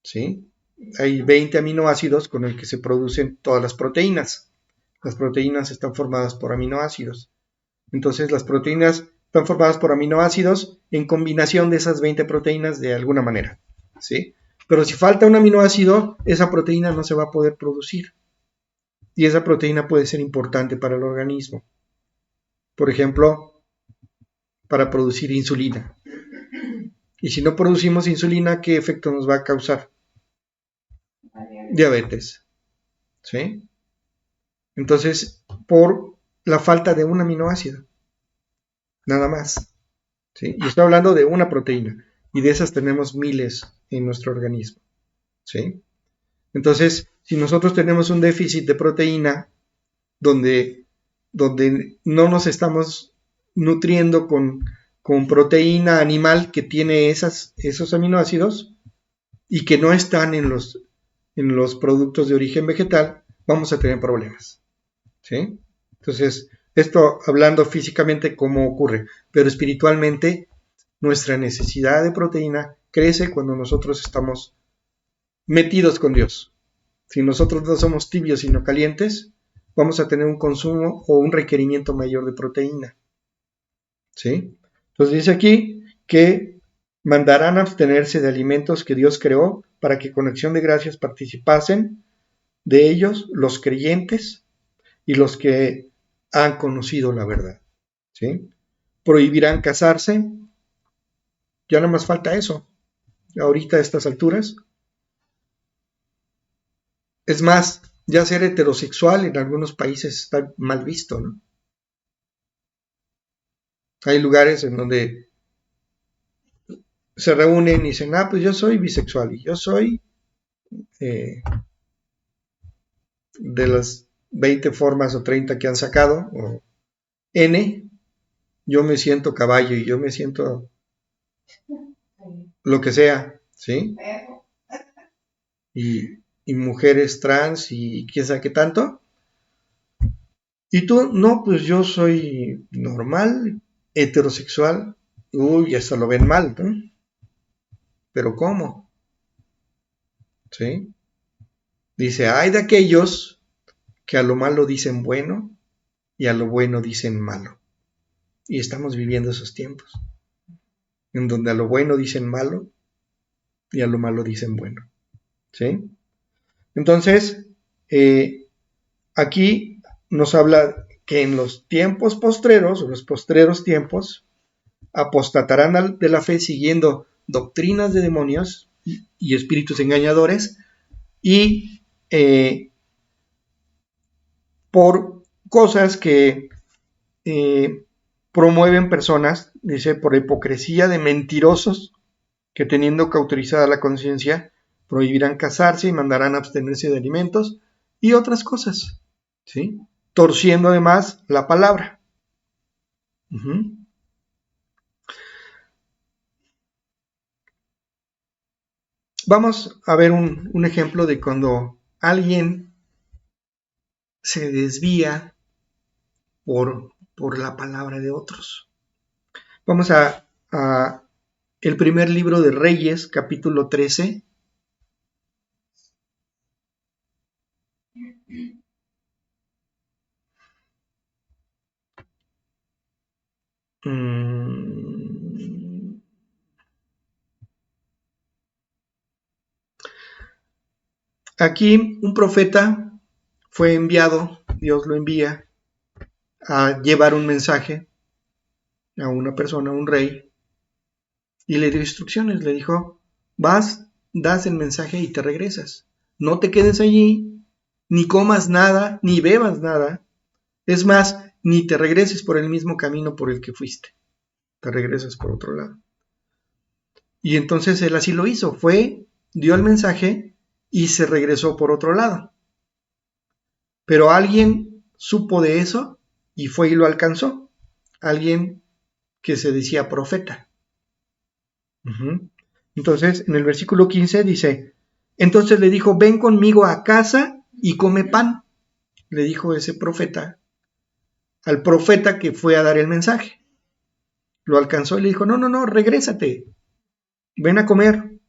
¿sí? Hay 20 aminoácidos con el que se producen todas las proteínas. Las proteínas están formadas por aminoácidos. Entonces las proteínas están formadas por aminoácidos en combinación de esas 20 proteínas de alguna manera, ¿sí? Pero si falta un aminoácido, esa proteína no se va a poder producir. Y esa proteína puede ser importante para el organismo. Por ejemplo, para producir insulina. Y si no producimos insulina, ¿qué efecto nos va a causar? Diabetes, ¿sí? Entonces, por la falta de un aminoácido, nada más, ¿sí? Y estoy hablando de una proteína, y de esas tenemos miles en nuestro organismo, ¿sí? Entonces, si nosotros tenemos un déficit de proteína, donde no nos estamos nutriendo con proteína animal que tiene esos aminoácidos y que no están en los productos de origen vegetal, vamos a tener problemas, ¿sí? Entonces, esto hablando físicamente cómo ocurre, pero espiritualmente nuestra necesidad de proteína crece cuando nosotros estamos metidos con Dios. Si nosotros no somos tibios sino calientes, vamos a tener un consumo o un requerimiento mayor de proteína, ¿sí? Entonces dice aquí que mandarán a abstenerse de alimentos que Dios creó para que con acción de gracias participasen de ellos los creyentes y los que han conocido la verdad, ¿sí? Prohibirán casarse, ya no más falta eso, ahorita a estas alturas. Es más, ya ser heterosexual en algunos países está mal visto, ¿no? Hay lugares en donde se reúnen y dicen, pues yo soy bisexual y yo soy de las 20 formas o 30 que han sacado, o N, yo me siento caballo y yo me siento lo que sea, ¿sí? Y mujeres trans y quién sabe qué tanto. Y tú, no, pues yo soy normal, heterosexual. Uy, eso lo ven mal, ¿no? Pero ¿cómo? ¿Sí? Dice, hay de aquellos que a lo malo dicen bueno y a lo bueno dicen malo. Y estamos viviendo esos tiempos, en donde a lo bueno dicen malo y a lo malo dicen bueno, ¿sí? Entonces, aquí nos habla que en los tiempos postreros, o los postreros tiempos, apostatarán de la fe siguiendo doctrinas de demonios y espíritus engañadores y por cosas que promueven personas, dice, por hipocresía de mentirosos que teniendo cauterizada la conciencia prohibirán casarse y mandarán abstenerse de alimentos y otras cosas, ¿sí? Torciendo además la palabra. Vamos a ver un ejemplo de cuando alguien se desvía por la palabra de otros. Vamos a el primer libro de Reyes, capítulo 13. Aquí un profeta fue enviado, Dios lo envía a llevar un mensaje a una persona, a un rey, y le dio instrucciones, le dijo, vas, das el mensaje y te regresas. No te quedes allí, ni comas nada, ni bebas nada. Es más, ni te regreses por el mismo camino por el que fuiste. Te regresas por otro lado. Y entonces él así lo hizo, fue, dio el mensaje y se regresó por otro lado. Pero alguien supo de eso y fue y lo alcanzó. Alguien que se decía profeta. Entonces, en el versículo 15 dice, entonces le dijo, ven conmigo a casa y come pan. Le dijo ese profeta al profeta que fue a dar el mensaje. Lo alcanzó y le dijo, no, regrésate, ven a comer.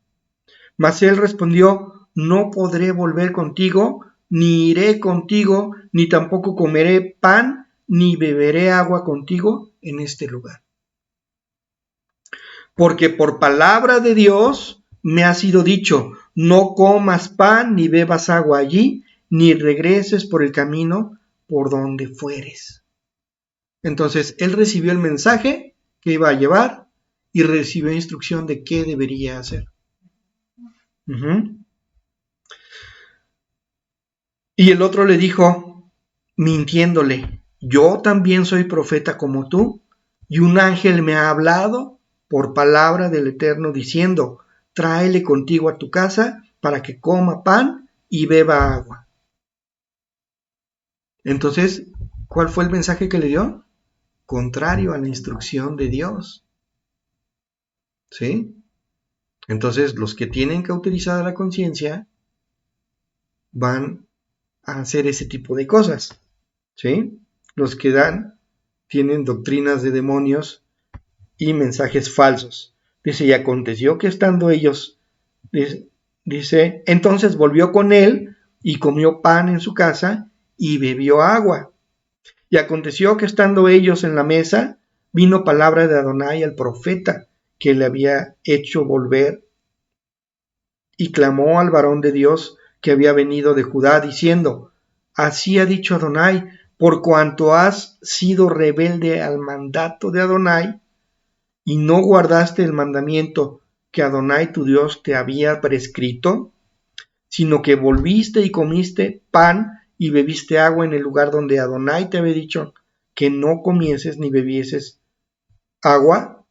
Mas él respondió, no podré volver contigo, ni iré contigo, ni tampoco comeré pan, ni beberé agua contigo en este lugar. Porque por palabra de Dios me ha sido dicho, no comas pan, ni bebas agua allí, ni regreses por el camino por donde fueres. Entonces él recibió el mensaje que iba a llevar y recibió instrucción de qué debería hacer. Y el otro le dijo, mintiéndole, yo también soy profeta como tú, y un ángel me ha hablado por palabra del Eterno diciendo, tráele contigo a tu casa para que coma pan y beba agua. Entonces, ¿cuál fue el mensaje que le dio? Contrario a la instrucción de Dios. ¿Sí? Entonces, los que tienen cauterizada la conciencia van a hacer ese tipo de cosas. ¿Sí? Los que tienen doctrinas de demonios y mensajes falsos. Dice, y aconteció que estando ellos, dice, entonces volvió con él y comió pan en su casa y bebió agua. Y aconteció que estando ellos en la mesa, vino palabra de Adonai al profeta que le había hecho volver y clamó al varón de Dios que había venido de Judá diciendo, así ha dicho Adonai, por cuanto has sido rebelde al mandato de Adonai y no guardaste el mandamiento que Adonai tu Dios te había prescrito, sino que volviste y comiste pan y bebiste agua en el lugar donde Adonai te había dicho que no comieses ni bebieses agua,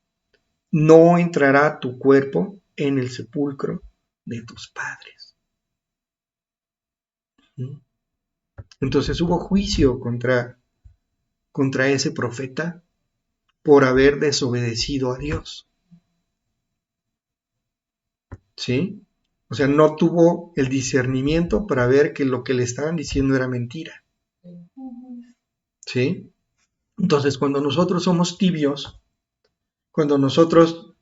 no entrará tu cuerpo en el sepulcro de tus padres. Entonces hubo juicio contra ese profeta por haber desobedecido a Dios. ¿Sí? O sea, no tuvo el discernimiento para ver que lo que le estaban diciendo era mentira. ¿Sí? Entonces, cuando nosotros somos tibios, cuando nosotros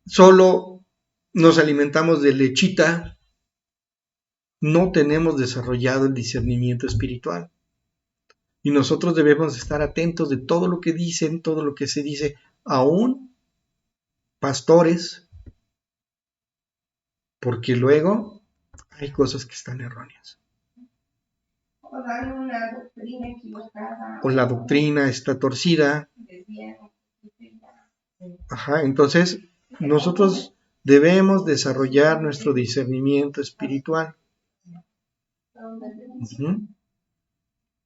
solo nos alimentamos de lechita, no tenemos desarrollado el discernimiento espiritual. Y nosotros debemos estar atentos de todo lo que dicen, todo lo que se dice, aún pastores, porque luego hay cosas que están erróneas. O dan una doctrina equivocada. O la doctrina está torcida. Ajá, entonces nosotros debemos desarrollar nuestro discernimiento espiritual.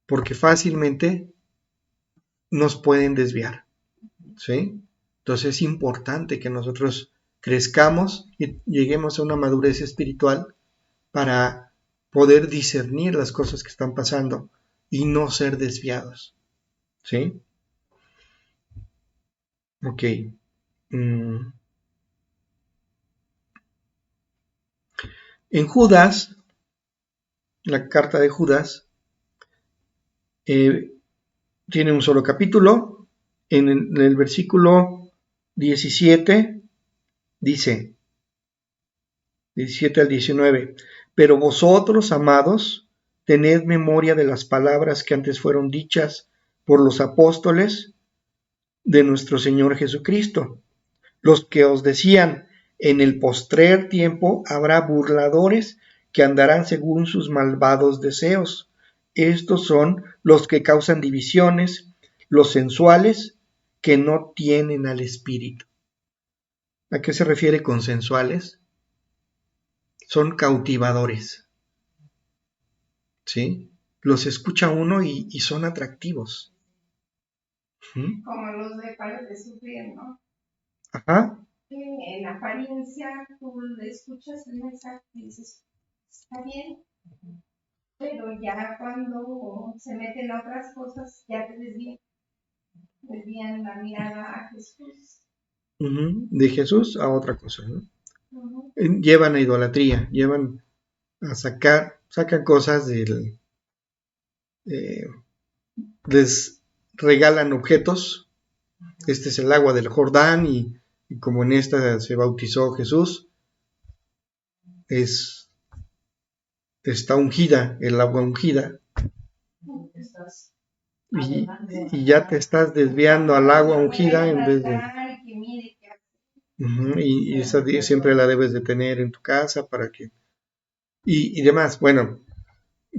Porque fácilmente nos pueden desviar. ¿Sí? Entonces es importante que nosotros crezcamos y lleguemos a una madurez espiritual para poder discernir las cosas que están pasando y no ser desviados. ¿Sí? Ok. En Judas, la carta de Judas, tiene un solo capítulo. En el versículo 17 dice, 17 al 19, pero vosotros, amados, tened memoria de las palabras que antes fueron dichas por los apóstoles de nuestro Señor Jesucristo, los que os decían, en el postrer tiempo habrá burladores que andarán según sus malvados deseos. Estos son los que causan divisiones, los sensuales, que no tienen al Espíritu. ¿A qué se refiere con sensuales? Son cautivadores, ¿sí? Los escucha uno y son atractivos. ¿Mm? Como los de Pares de Sufrir, ¿no? Ajá. Que en apariencia tú le escuchas el mensaje y dices, está bien, pero ya cuando se meten a otras cosas, ya te desvían la mirada a Jesús. De Jesús a otra cosa, ¿no? Ujú. Llevan a idolatría, llevan a sacan cosas les regalan objetos. Este es el agua del Jordán y como en esta se bautizó Jesús, está ungida, el agua ungida, Estás y, y ya te estás desviando al agua ungida en vez de... y que mire que Y esa siempre la debes de tener en tu casa para que... Y demás, bueno,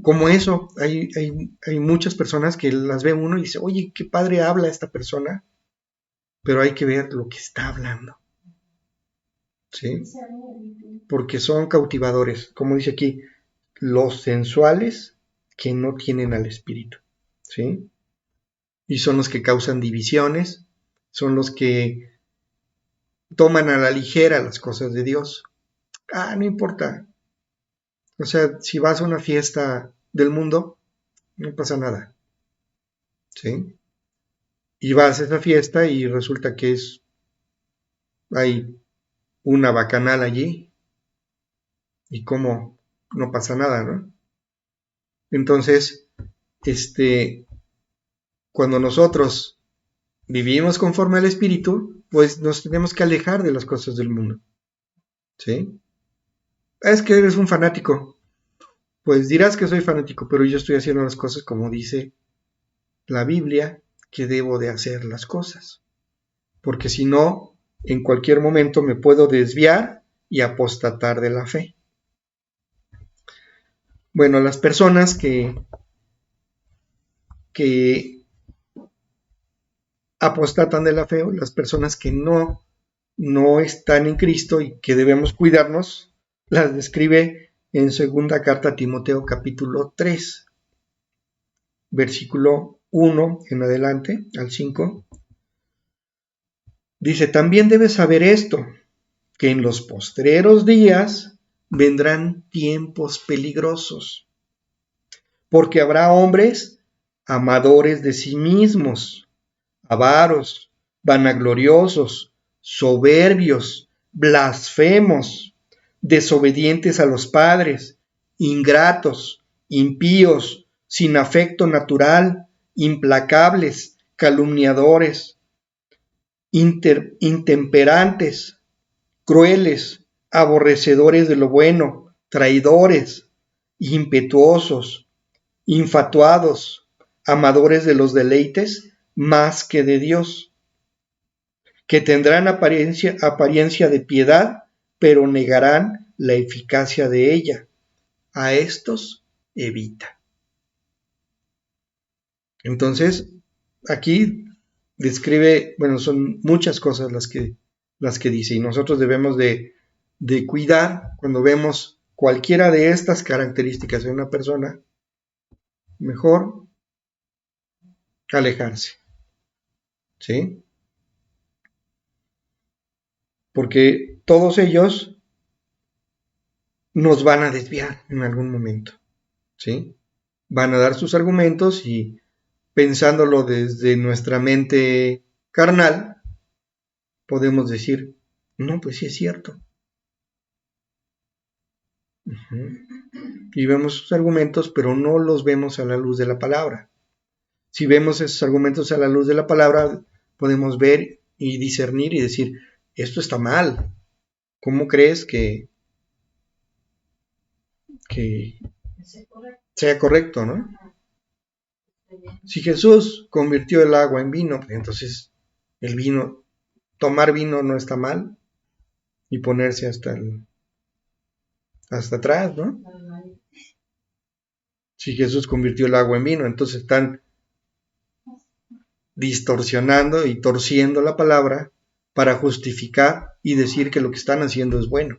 como eso, hay muchas personas que las ve uno y dice, oye, qué padre habla esta persona, pero hay que ver lo que está hablando, ¿sí? Porque son cautivadores, como dice aquí, los sensuales que no tienen al Espíritu, ¿sí? Y son los que causan divisiones, son los que toman a la ligera las cosas de Dios. No importa. O sea, si vas a una fiesta del mundo, no pasa nada, ¿sí? Y vas a esa fiesta y resulta que hay una bacanal allí y como no pasa nada, ¿no? Entonces, cuando nosotros vivimos conforme al Espíritu, pues nos tenemos que alejar de las cosas del mundo, ¿sí? Es que eres un fanático. Pues dirás que soy fanático, pero yo estoy haciendo las cosas como dice la Biblia que debo de hacer las cosas. Porque si no, en cualquier momento me puedo desviar y apostatar de la fe. Bueno, las personas que apostatan de la fe, o las personas que no están en Cristo y que debemos cuidarnos, las describe en segunda carta a Timoteo capítulo 3, versículo 1 en adelante, al 5. Dice, también debes saber esto, que en los postreros días vendrán tiempos peligrosos, porque habrá hombres amadores de sí mismos, avaros, vanagloriosos, soberbios, blasfemos, desobedientes a los padres, ingratos, impíos, sin afecto natural, implacables, calumniadores, intemperantes, crueles, aborrecedores de lo bueno, traidores, impetuosos, infatuados, amadores de los deleites más que de Dios, que tendrán apariencia de piedad, pero negarán la eficacia de ella. A estos evita. Entonces, aquí describe, bueno, son muchas cosas las que dice, y nosotros debemos de cuidar cuando vemos cualquiera de estas características de una persona, mejor alejarse, ¿sí? Porque todos ellos nos van a desviar en algún momento, ¿sí? Van a dar sus argumentos y pensándolo desde nuestra mente carnal, podemos decir, no, pues sí es cierto. Ujú. Y vemos sus argumentos, pero no los vemos a la luz de la palabra. Si vemos esos argumentos a la luz de la palabra, podemos ver y discernir y decir, esto está mal. ¿Cómo crees que sea correcto, no? Si Jesús convirtió el agua en vino, pues entonces el vino, tomar vino no está mal y ponerse hasta atrás, ¿no? Si Jesús convirtió el agua en vino, entonces están distorsionando y torciendo la palabra para justificar y decir que lo que están haciendo es bueno.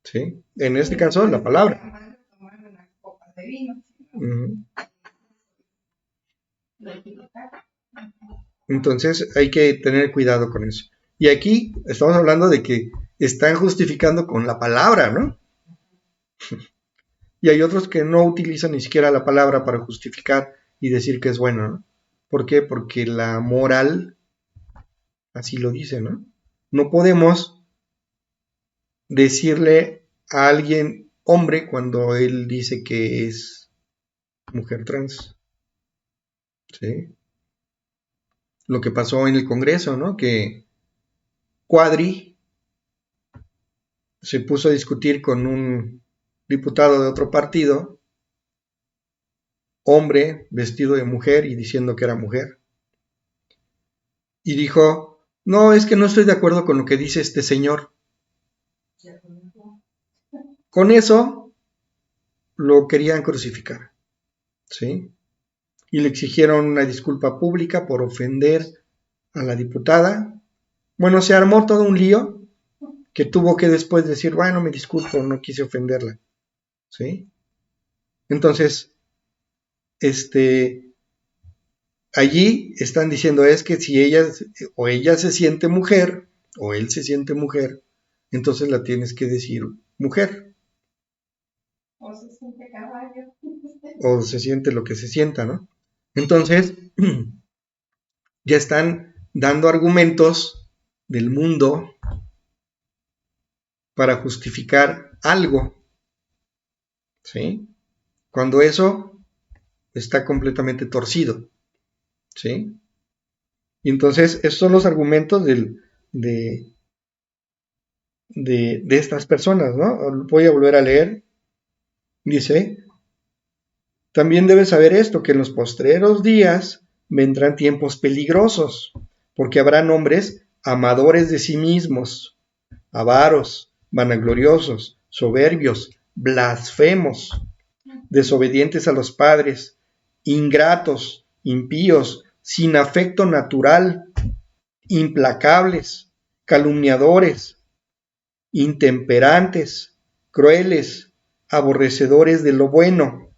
¿Sí? En este caso, la palabra. Tomar una copa de vino. Ujú. Entonces hay que tener cuidado con eso. Y aquí estamos hablando de que están justificando con la palabra, ¿no? Y hay otros que no utilizan ni siquiera la palabra para justificar y decir que es bueno, ¿no? ¿Por qué? Porque la moral así lo dice, ¿no? No podemos decirle a alguien hombre cuando él dice que es mujer trans, ¿sí? Lo que pasó en el Congreso, ¿no? Que Cuadri se puso a discutir con un diputado de otro partido, hombre vestido de mujer y diciendo que era mujer. Y dijo, no, es que no estoy de acuerdo con lo que dice este señor. Con eso lo querían crucificar, ¿sí? Y le exigieron una disculpa pública por ofender a la diputada. Bueno, se armó todo un lío que tuvo que después decir, bueno, me disculpo, no quise ofenderla, ¿sí? Entonces, allí están diciendo es que si ella se siente mujer o él se siente mujer, entonces la tienes que decir mujer O se siente caballo. o se siente lo que se sienta, ¿no? Entonces, ya están dando argumentos del mundo para justificar algo, ¿sí? Cuando eso está completamente torcido, ¿sí? Y entonces, esos son los argumentos de estas personas, ¿no? Voy a volver a leer. Dice, también debes saber esto, que en los postreros días vendrán tiempos peligrosos, porque habrán hombres amadores de sí mismos, avaros, vanagloriosos, soberbios, blasfemos, desobedientes a los padres, ingratos, impíos, sin afecto natural, implacables, calumniadores, intemperantes, crueles, aborrecedores de lo bueno,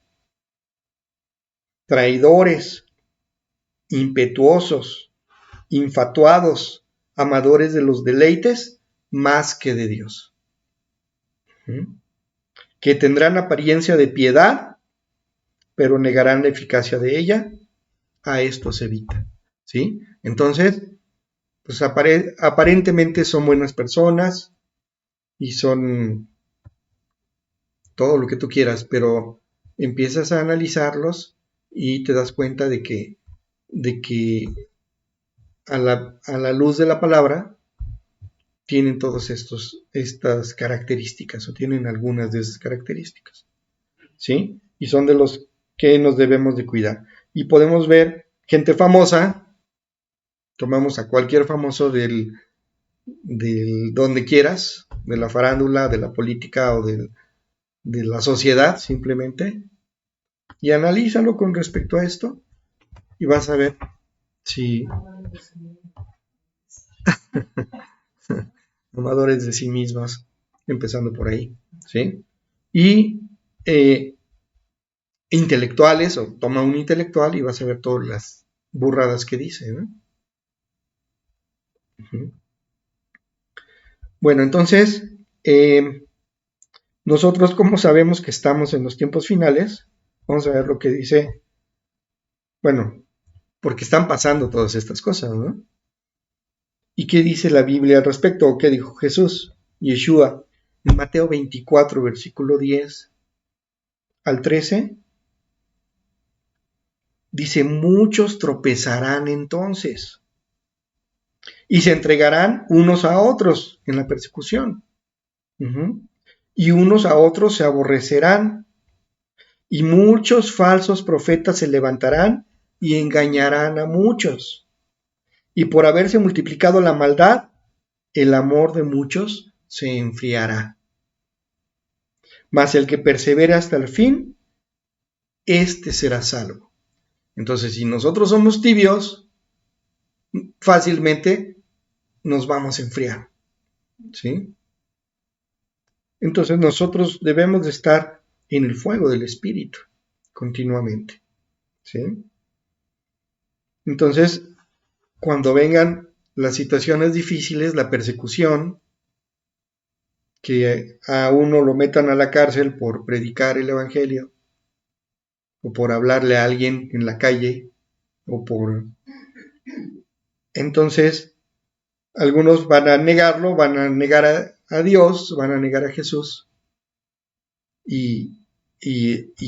traidores, impetuosos, infatuados, amadores de los deleites más que de Dios. Que tendrán apariencia de piedad, pero negarán la eficacia de ella. A esto se evita, ¿sí? Entonces, pues aparentemente son buenas personas y son todo lo que tú quieras, pero empiezas a analizarlos y te das cuenta de que a la luz de la palabra tienen todas estas características o tienen algunas de esas características, ¿sí? Y son de los que nos debemos de cuidar. Y podemos ver gente famosa, tomamos a cualquier famoso del donde quieras, de la farándula, de la política o de la sociedad simplemente, y analízalo con respecto a esto y vas a ver si amadores de sí mismos, empezando por ahí, ¿sí? Y intelectuales, o toma un intelectual y vas a ver todas las burradas que dice, ¿no? Uh-huh. Bueno, entonces, nosotros como sabemos que estamos en los tiempos finales, vamos a ver lo que dice, bueno, porque están pasando todas estas cosas, ¿no? ¿Y qué dice la Biblia al respecto? ¿O qué dijo Jesús, Yeshua? En Mateo 24, versículo 10 al 13, dice, muchos tropezarán entonces y se entregarán unos a otros en la persecución. Y unos a otros se aborrecerán, y muchos falsos profetas se levantarán y engañarán a muchos. Y por haberse multiplicado la maldad, el amor de muchos se enfriará. Mas el que persevere hasta el fin, éste será salvo. Entonces, si nosotros somos tibios, fácilmente nos vamos a enfriar, ¿sí? Entonces nosotros debemos de estar en el fuego del Espíritu continuamente, ¿sí? Entonces, cuando vengan las situaciones difíciles, la persecución, que a uno lo metan a la cárcel por predicar el Evangelio, o por hablarle a alguien en la calle, o por... Entonces, algunos van a negarlo, van a negar a Dios, van a negar a Jesús, y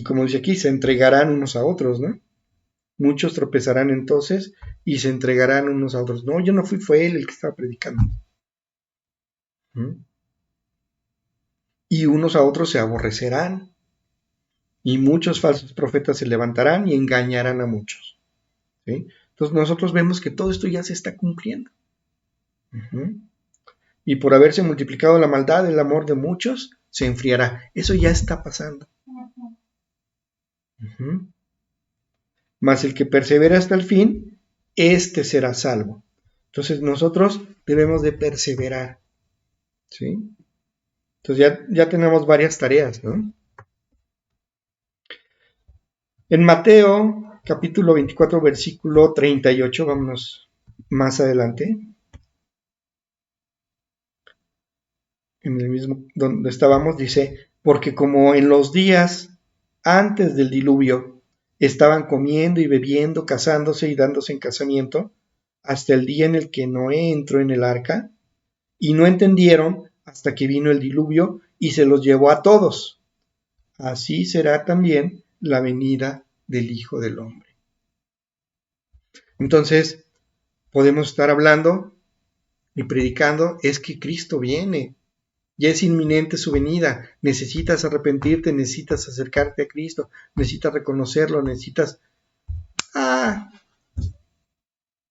como dice aquí, se entregarán unos a otros, ¿no? Muchos tropezarán entonces y se entregarán unos a otros. No, yo no fui, fue él el que estaba predicando. Y unos a otros se aborrecerán, y muchos falsos profetas se levantarán y engañarán a muchos, ¿sí? Entonces nosotros vemos que todo esto ya se está cumpliendo. Y por haberse multiplicado la maldad, el amor de muchos se enfriará. Eso ya está pasando. Mas el que persevera hasta el fin, éste será salvo. Entonces nosotros debemos de perseverar, ¿sí? Entonces ya tenemos varias tareas, ¿no? En Mateo, capítulo 24, versículo 38, vámonos más adelante. En el mismo donde estábamos, dice, porque como en los días antes del diluvio estaban comiendo y bebiendo, casándose y dándose en casamiento, hasta el día en el que Noé entró en el arca, y no entendieron hasta que vino el diluvio y se los llevó a todos. Así será también la venida del Hijo del Hombre. Entonces, podemos estar hablando y predicando, es que Cristo viene. Ya es inminente su venida. Necesitas arrepentirte, necesitas acercarte a Cristo, necesitas reconocerlo, necesitas...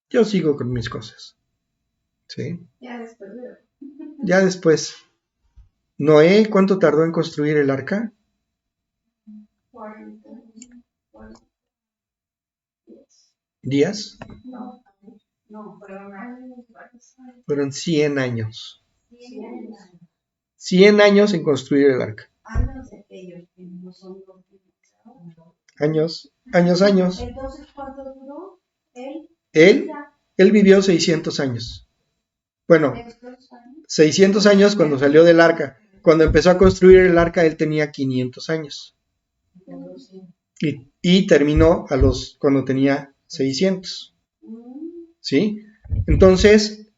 yo sigo con mis cosas. ¿Sí? Ya después. Noé, ¿cuánto tardó en construir el arca? 40 ¿Días? No, fueron años. Fueron 100 años. 100 años en construir el arca. Años de aquellos que no son los Años. Entonces, ¿cuánto duró Él vivió 600 años. Bueno, 600 años cuando salió del arca. Cuando empezó a construir el arca, él tenía 500 años. Y terminó cuando tenía 600. ¿Sí? Entonces,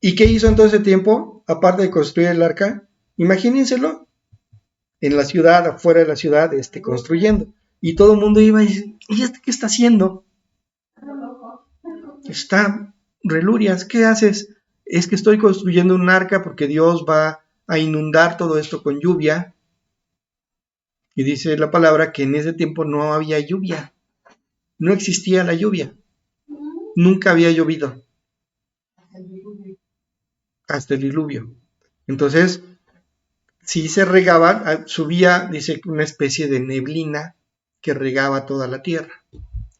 ¿y qué hizo en todo ese tiempo? Aparte de construir el arca, imagínenselo. En la ciudad, afuera de la ciudad, construyendo. Y todo el mundo iba y dice, ¿y este qué está haciendo? Está relurias, ¿qué haces? Es que estoy construyendo un arca porque Dios va a inundar todo esto con lluvia. Y dice la palabra que en ese tiempo no había lluvia. No existía la lluvia. Nunca había llovido. Hasta el diluvio. Entonces, si se regaba, subía, dice, una especie de neblina que regaba toda la tierra,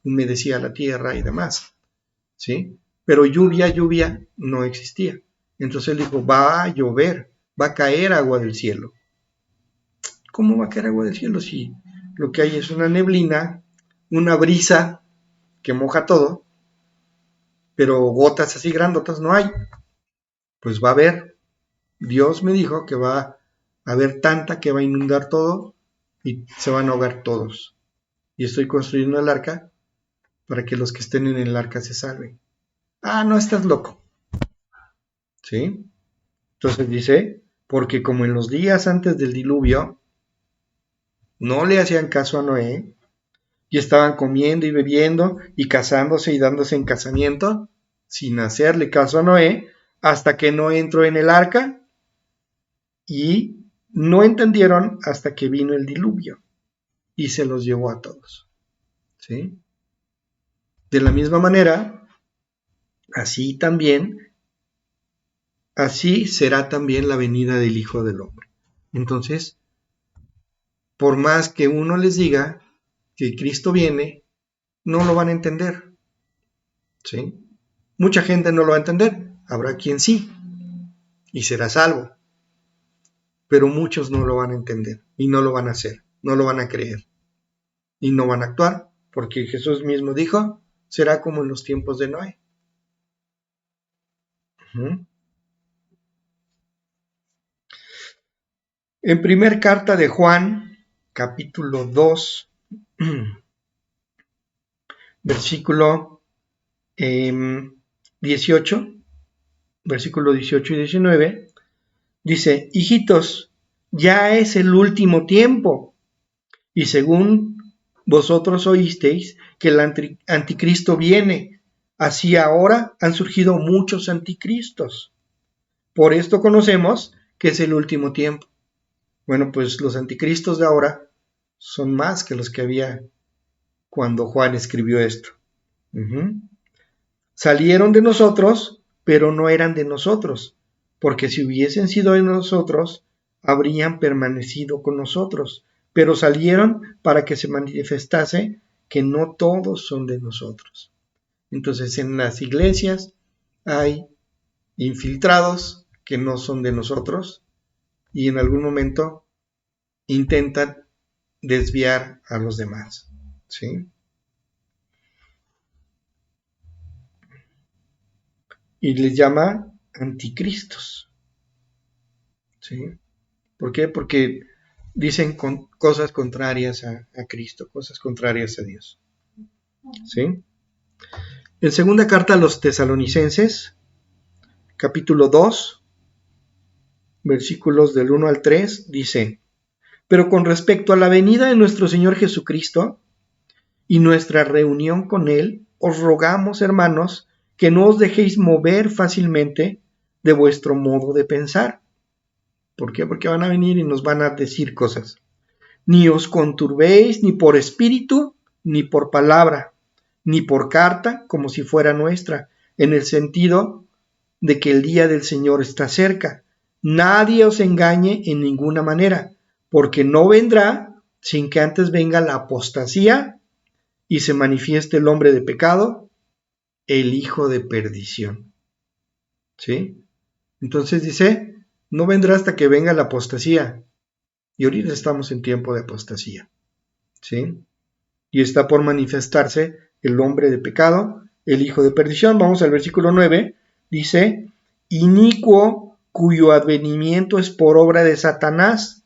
humedecía la tierra y demás, ¿sí? Pero lluvia no existía. Entonces él dijo, va a llover, va a caer agua del cielo. ¿Cómo va a caer agua del cielo si lo que hay es una neblina, una brisa que moja todo, pero gotas así grandotas no hay? Pues va a haber. Dios me dijo que va a haber tanta que va a inundar todo y se van a ahogar todos. Y estoy construyendo el arca para que los que estén en el arca se salven. No estás loco. ¿Sí? Entonces dice, porque como en los días antes del diluvio no le hacían caso a Noé y estaban comiendo y bebiendo y casándose y dándose en casamiento sin hacerle caso a Noé, hasta que Noé entró en el arca y no entendieron hasta que vino el diluvio y se los llevó a todos. ¿Sí? De la misma manera, así será también la venida del Hijo del Hombre. Entonces, por más que uno les diga que Cristo viene, no lo van a entender. ¿Sí? Mucha gente no lo va a entender, habrá quien sí, y será salvo. Pero muchos no lo van a entender, y no lo van a hacer, no lo van a creer, y no van a actuar, porque Jesús mismo dijo, será como en los tiempos de Noé. En primer carta de Juan, capítulo 2, versículo 18, versículo 18 y 19, dice, hijitos, ya es el último tiempo, y según vosotros oísteis que el anticristo viene, así ahora han surgido muchos anticristos. Por esto conocemos que es el último tiempo. Bueno, pues los anticristos de ahora son más que los que había cuando Juan escribió esto. Salieron de nosotros, pero no eran de nosotros, porque si hubiesen sido de nosotros, habrían permanecido con nosotros, pero salieron para que se manifestase que no todos son de nosotros. Entonces en las iglesias hay infiltrados que no son de nosotros y en algún momento intentan desviar a los demás, ¿sí? Y les llama anticristos, ¿sí? ¿Por qué? Porque dicen cosas contrarias a Cristo, cosas contrarias a Dios, ¿sí? En segunda carta a los Tesalonicenses, capítulo 2, versículos del 1 al 3, dice, pero con respecto a la venida de nuestro Señor Jesucristo y nuestra reunión con Él, os rogamos, hermanos, que no os dejéis mover fácilmente de vuestro modo de pensar. ¿Por qué? Porque van a venir y nos van a decir cosas. Ni os conturbéis ni por espíritu, ni por palabra, ni por carta, como si fuera nuestra, en el sentido de que el día del Señor está cerca. Nadie os engañe en ninguna manera, porque no vendrá sin que antes venga la apostasía y se manifieste el hombre de pecado, el hijo de perdición. ¿Sí? Entonces dice, no vendrá hasta que venga la apostasía. Y ahorita estamos en tiempo de apostasía. ¿Sí? Y está por manifestarse el hombre de pecado, el hijo de perdición. Vamos al versículo 9. Dice, inicuo cuyo advenimiento es por obra de Satanás,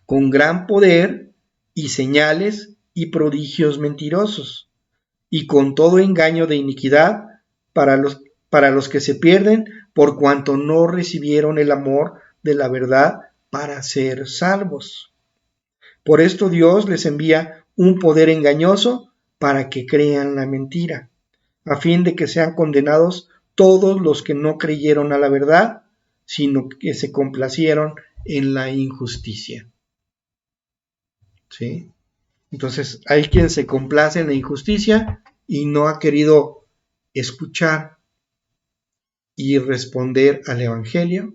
con gran poder y señales y prodigios mentirosos, y con todo engaño de iniquidad para los que se pierden, por cuanto no recibieron el amor de la verdad para ser salvos. Por esto Dios les envía un poder engañoso para que crean la mentira, a fin de que sean condenados todos los que no creyeron a la verdad, sino que se complacieron en la injusticia. ¿Sí? Entonces, hay quien se complace en la injusticia y no ha querido escuchar y responder al Evangelio.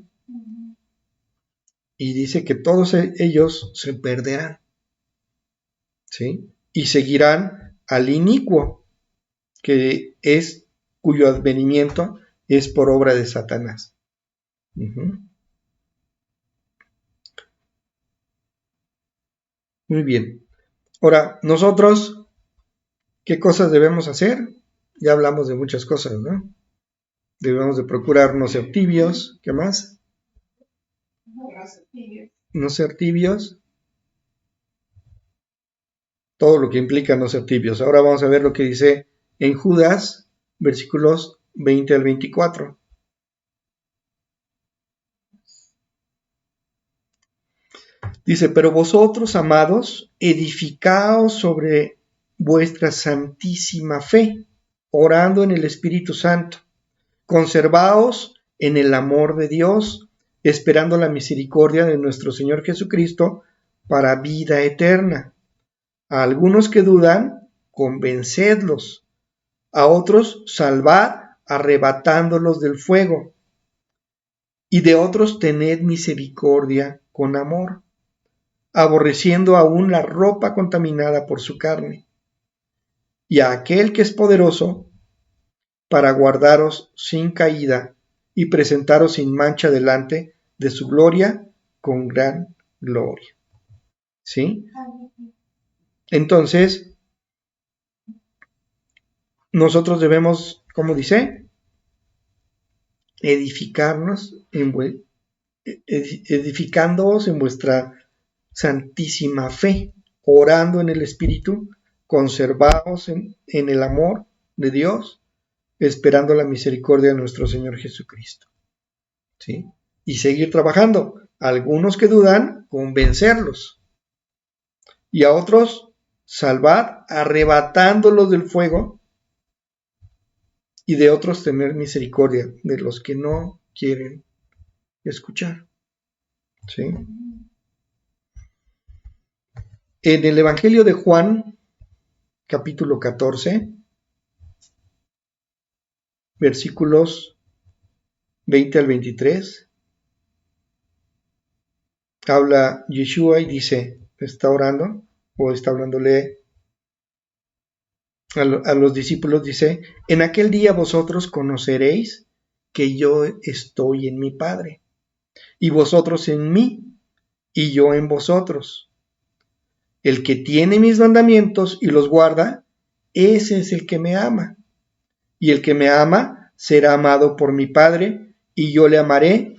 Y dice que todos ellos se perderán, ¿sí? Y seguirán al inicuo, cuyo advenimiento es por obra de Satanás. Muy bien. Ahora, nosotros, ¿qué cosas debemos hacer? Ya hablamos de muchas cosas, ¿no? Debemos de procurar no ser tibios. ¿Qué más? No ser tibios. Todo lo que implica no ser tibios. Ahora vamos a ver lo que dice en Judas, versículos 20 al 24. Dice, pero vosotros, amados, edificaos sobre vuestra santísima fe, orando en el Espíritu Santo. Conservaos en el amor de Dios, esperando la misericordia de nuestro Señor Jesucristo para vida eterna. A algunos que dudan, convencedlos. A otros, salvad, arrebatándolos del fuego. Y de otros, tened misericordia con amor, aborreciendo aún la ropa contaminada por su carne. Y a aquel que es poderoso, para guardaros sin caída y presentaros sin mancha delante de su gloria con gran gloria. ¿Sí? Entonces, nosotros debemos, ¿cómo dice? Edificándoos en vuestra santísima fe, orando en el Espíritu, conservaos en el amor de Dios, esperando la misericordia de nuestro Señor Jesucristo. ¿Sí? Y seguir trabajando. Algunos que dudan, convencerlos. Y a otros, salvad, arrebatándolos del fuego. Y de otros, tener misericordia de los que no quieren escuchar. ¿Sí? En el Evangelio de Juan, capítulo 14, versículos 20 al 23, habla Yeshua y dice, está orando o está hablándole a los discípulos, dice, en aquel día vosotros conoceréis que yo estoy en mi Padre, y vosotros en mí, y yo en vosotros. El que tiene mis mandamientos y los guarda, ese es el que me ama. Y el que me ama será amado por mi Padre, y yo le amaré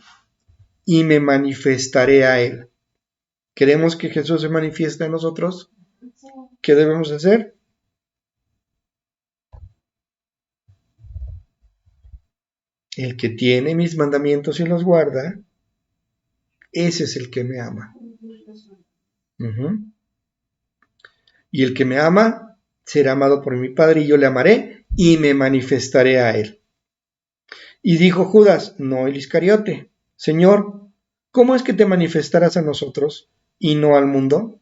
y me manifestaré a él. ¿Queremos que Jesús se manifieste a nosotros? ¿Qué debemos hacer? El que tiene mis mandamientos y los guarda, ese es el que me ama. Y el que me ama será amado por mi Padre, y yo le amaré y me manifestaré a él. Y dijo Judas, no el Iscariote, Señor, ¿cómo es que te manifestarás a nosotros y no al mundo?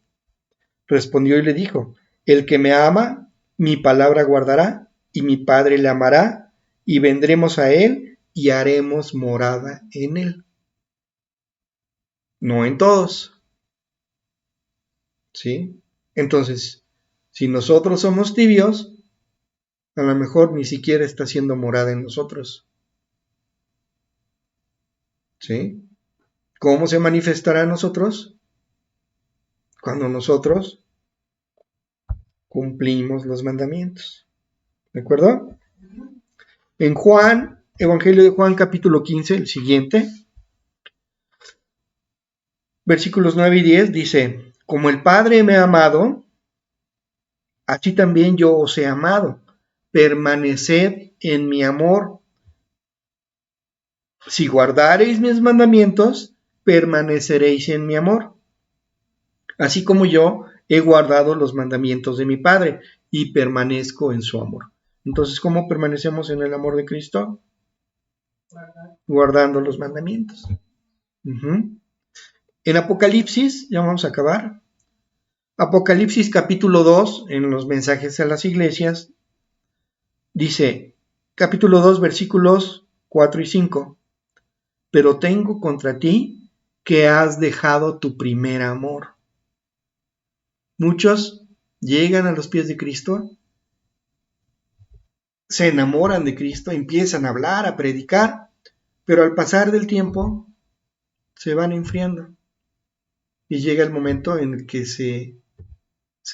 Respondió y le dijo, el que me ama, mi palabra guardará, y mi Padre le amará, y vendremos a él y haremos morada en él. No en todos. ¿Sí? Entonces, si nosotros somos tibios, a lo mejor ni siquiera está haciendo morada en nosotros. ¿Sí? ¿Cómo se manifestará a nosotros? Cuando nosotros cumplimos los mandamientos. ¿De acuerdo? En Juan, Evangelio de Juan, capítulo 15, el siguiente, versículos 9 y 10, dice, como el Padre me ha amado, así también yo os he amado. Permaneced en mi amor. Si guardareis mis mandamientos, permaneceréis en mi amor. Así como yo he guardado los mandamientos de mi Padre y permanezco en su amor. Entonces, ¿cómo permanecemos en el amor de Cristo? Guardando los mandamientos. En Apocalipsis, ya vamos a acabar. Apocalipsis capítulo 2, en los mensajes a las iglesias, dice, capítulo 2, versículos 4 y 5. Pero tengo contra ti que has dejado tu primer amor. Muchos llegan a los pies de Cristo, se enamoran de Cristo, empiezan a hablar, a predicar, pero al pasar del tiempo se van enfriando y llega el momento en el que se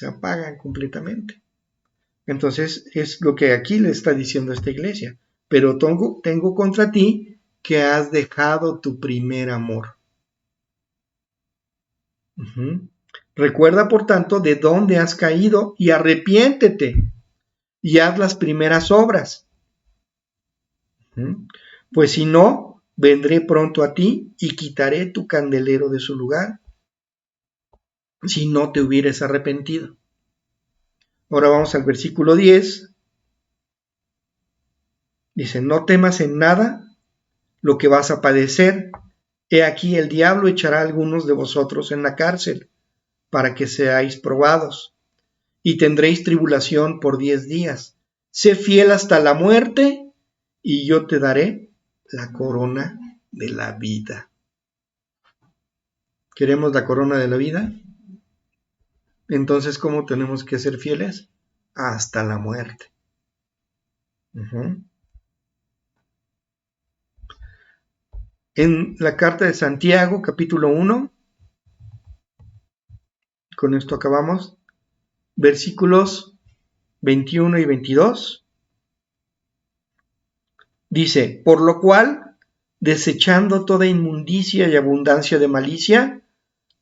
apagan completamente. Entonces es lo que aquí le está diciendo esta iglesia. Pero tengo contra ti que has dejado tu primer amor. Recuerda, por tanto, de dónde has caído y arrepiéntete y haz las primeras obras. Pues si no, vendré pronto a ti y quitaré tu candelero de su lugar. si no te hubieras arrepentido. Ahora vamos al versículo 10. Dice, no temas en nada lo que vas a padecer. He aquí el diablo echará a algunos de vosotros en la cárcel, para que seáis probados, y tendréis tribulación por 10 días. Sé fiel hasta la muerte, y yo te daré la corona de la vida. ¿Queremos la corona de la vida? Entonces, ¿cómo tenemos que ser fieles? Hasta la muerte. En la carta de Santiago, capítulo 1, con esto acabamos, versículos 21 y 22, dice, por lo cual, desechando toda inmundicia y abundancia de malicia,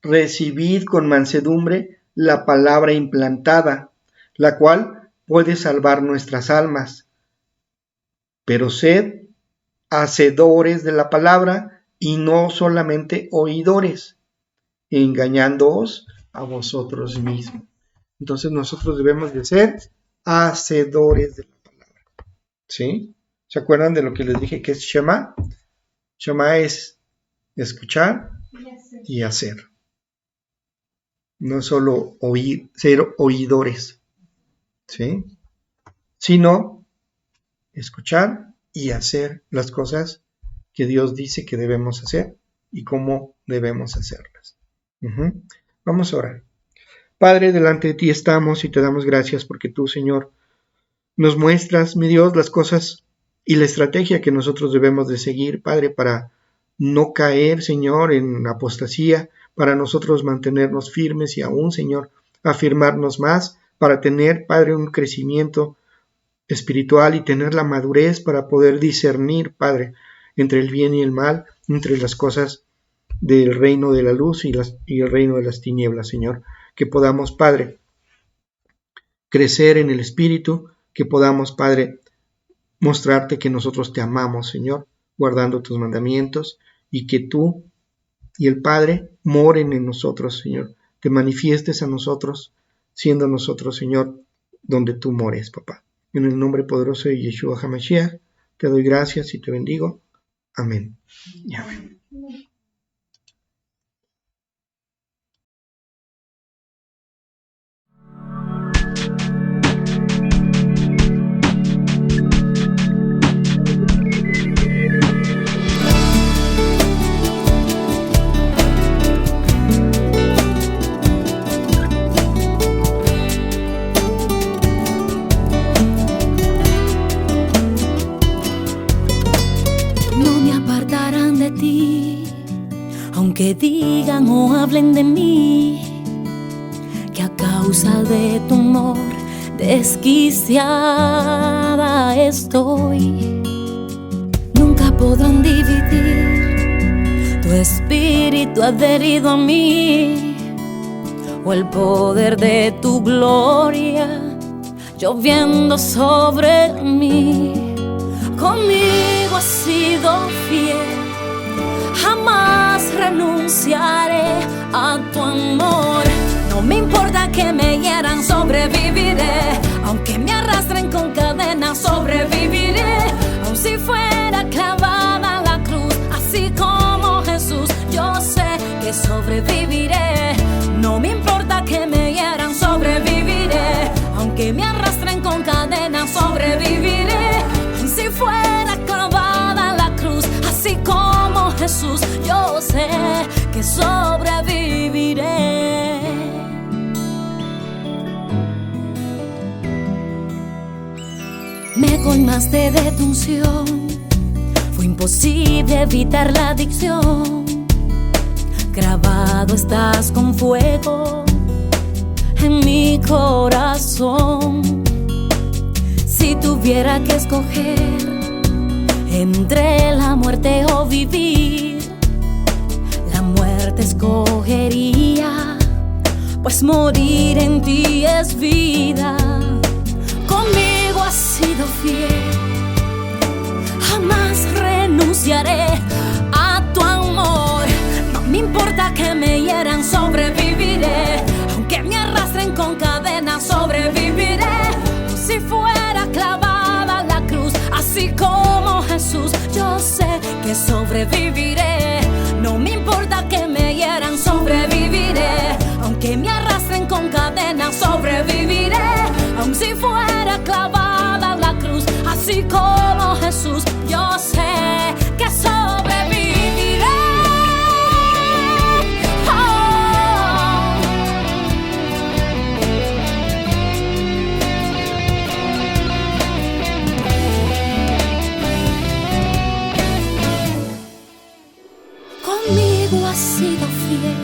recibid con mansedumbre la palabra implantada, la cual puede salvar nuestras almas. Pero sed hacedores de la palabra y no solamente oidores, engañándoos a vosotros mismos. Entonces nosotros debemos de ser hacedores de la palabra. ¿Sí? ¿Se acuerdan de lo que les dije que es Shema? Shema es escuchar y hacer. No solo oír, ser oidores, ¿sí? Sino escuchar y hacer las cosas que Dios dice que debemos hacer y cómo debemos hacerlas. Vamos a orar. Padre, delante de ti estamos y te damos gracias porque tú, Señor, nos muestras, mi Dios, las cosas y la estrategia que nosotros debemos de seguir, Padre, para no caer, Señor, en apostasía, para nosotros mantenernos firmes y aún, Señor, afirmarnos más, para tener, Padre, un crecimiento espiritual y tener la madurez para poder discernir, Padre, entre el bien y el mal, entre las cosas del reino de la luz y el reino de las tinieblas, Señor. Que podamos, Padre, crecer en el Espíritu, que podamos, Padre, mostrarte que nosotros te amamos, Señor, guardando tus mandamientos, y que tú y el Padre moren en nosotros, Señor. Te manifiestes a nosotros, siendo nosotros, Señor, donde tú mores, papá. En el nombre poderoso de Yeshua HaMashiach, te doy gracias y te bendigo. Amén. Y amén. Que digan o hablen de mí, que a causa de tu amor desquiciada estoy. Nunca podrán dividir tu espíritu adherido a mí, o el poder de tu gloria lloviendo sobre mí. Conmigo has sido fiel, jamás renunciaré a tu amor. No me importa que me hieran, sobreviviré. Aunque me arrastren con cadenas, sobreviviré. Aun si fuera clavada a la cruz, así como Jesús, yo sé que sobreviviré. No me importa que me hieran, sobreviviré. Aunque me arrastren con cadenas, sobreviviré. Aun si fuera clavada a la cruz, así como Jesús, yo sé que sobreviviré. Me colmaste de tu unción, fue imposible evitar la adicción. Grabado estás con fuego en mi corazón. Si tuviera que escoger entre la muerte o vivir, la muerte escogería, pues morir en ti es vida. Conmigo has sido fiel, jamás renunciaré a tu amor. No me importa que me hieran, sobreviviré. que sobreviviré. No me importa que me hieran, sobreviviré. Aunque me arrastren con cadenas, sobreviviré. Aun si fuera clavada en la cruz, así como Jesús, yo sé que sobreviviré. Conmigo has sido fiel,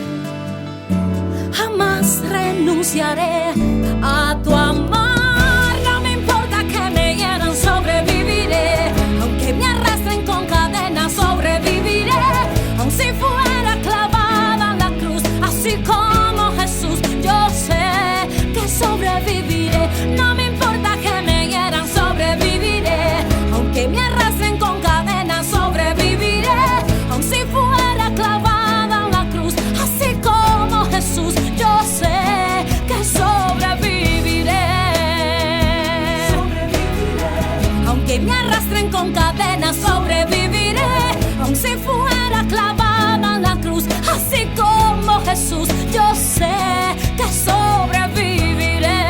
jamás renunciaré a tu amor. No me importa que me hieran, sobreviviré. Aunque me arrastren con cadenas, sobreviviré. Aun si fuera clavada en la cruz, así como Jesús, yo sé que sobreviviré. No me importa que me hieran, sobreviviré. Aunque me arrastren con cadenas, sobreviviré. Aun si fuera clavada en la cruz, así como Jesús, yo sé que sobreviviré. Aunque me arrastren con cadenas, sobreviviré. Aun si fuera clavada en la cruz, así como Jesús, yo sé que sobreviviré.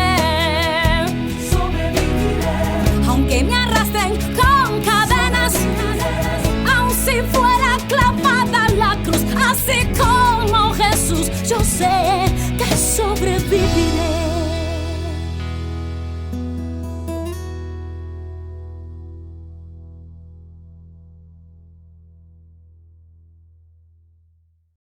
Aunque me arrastren con cadenas, aun si fuera clavada en la cruz, así como Jesús, yo sé que sobreviviré.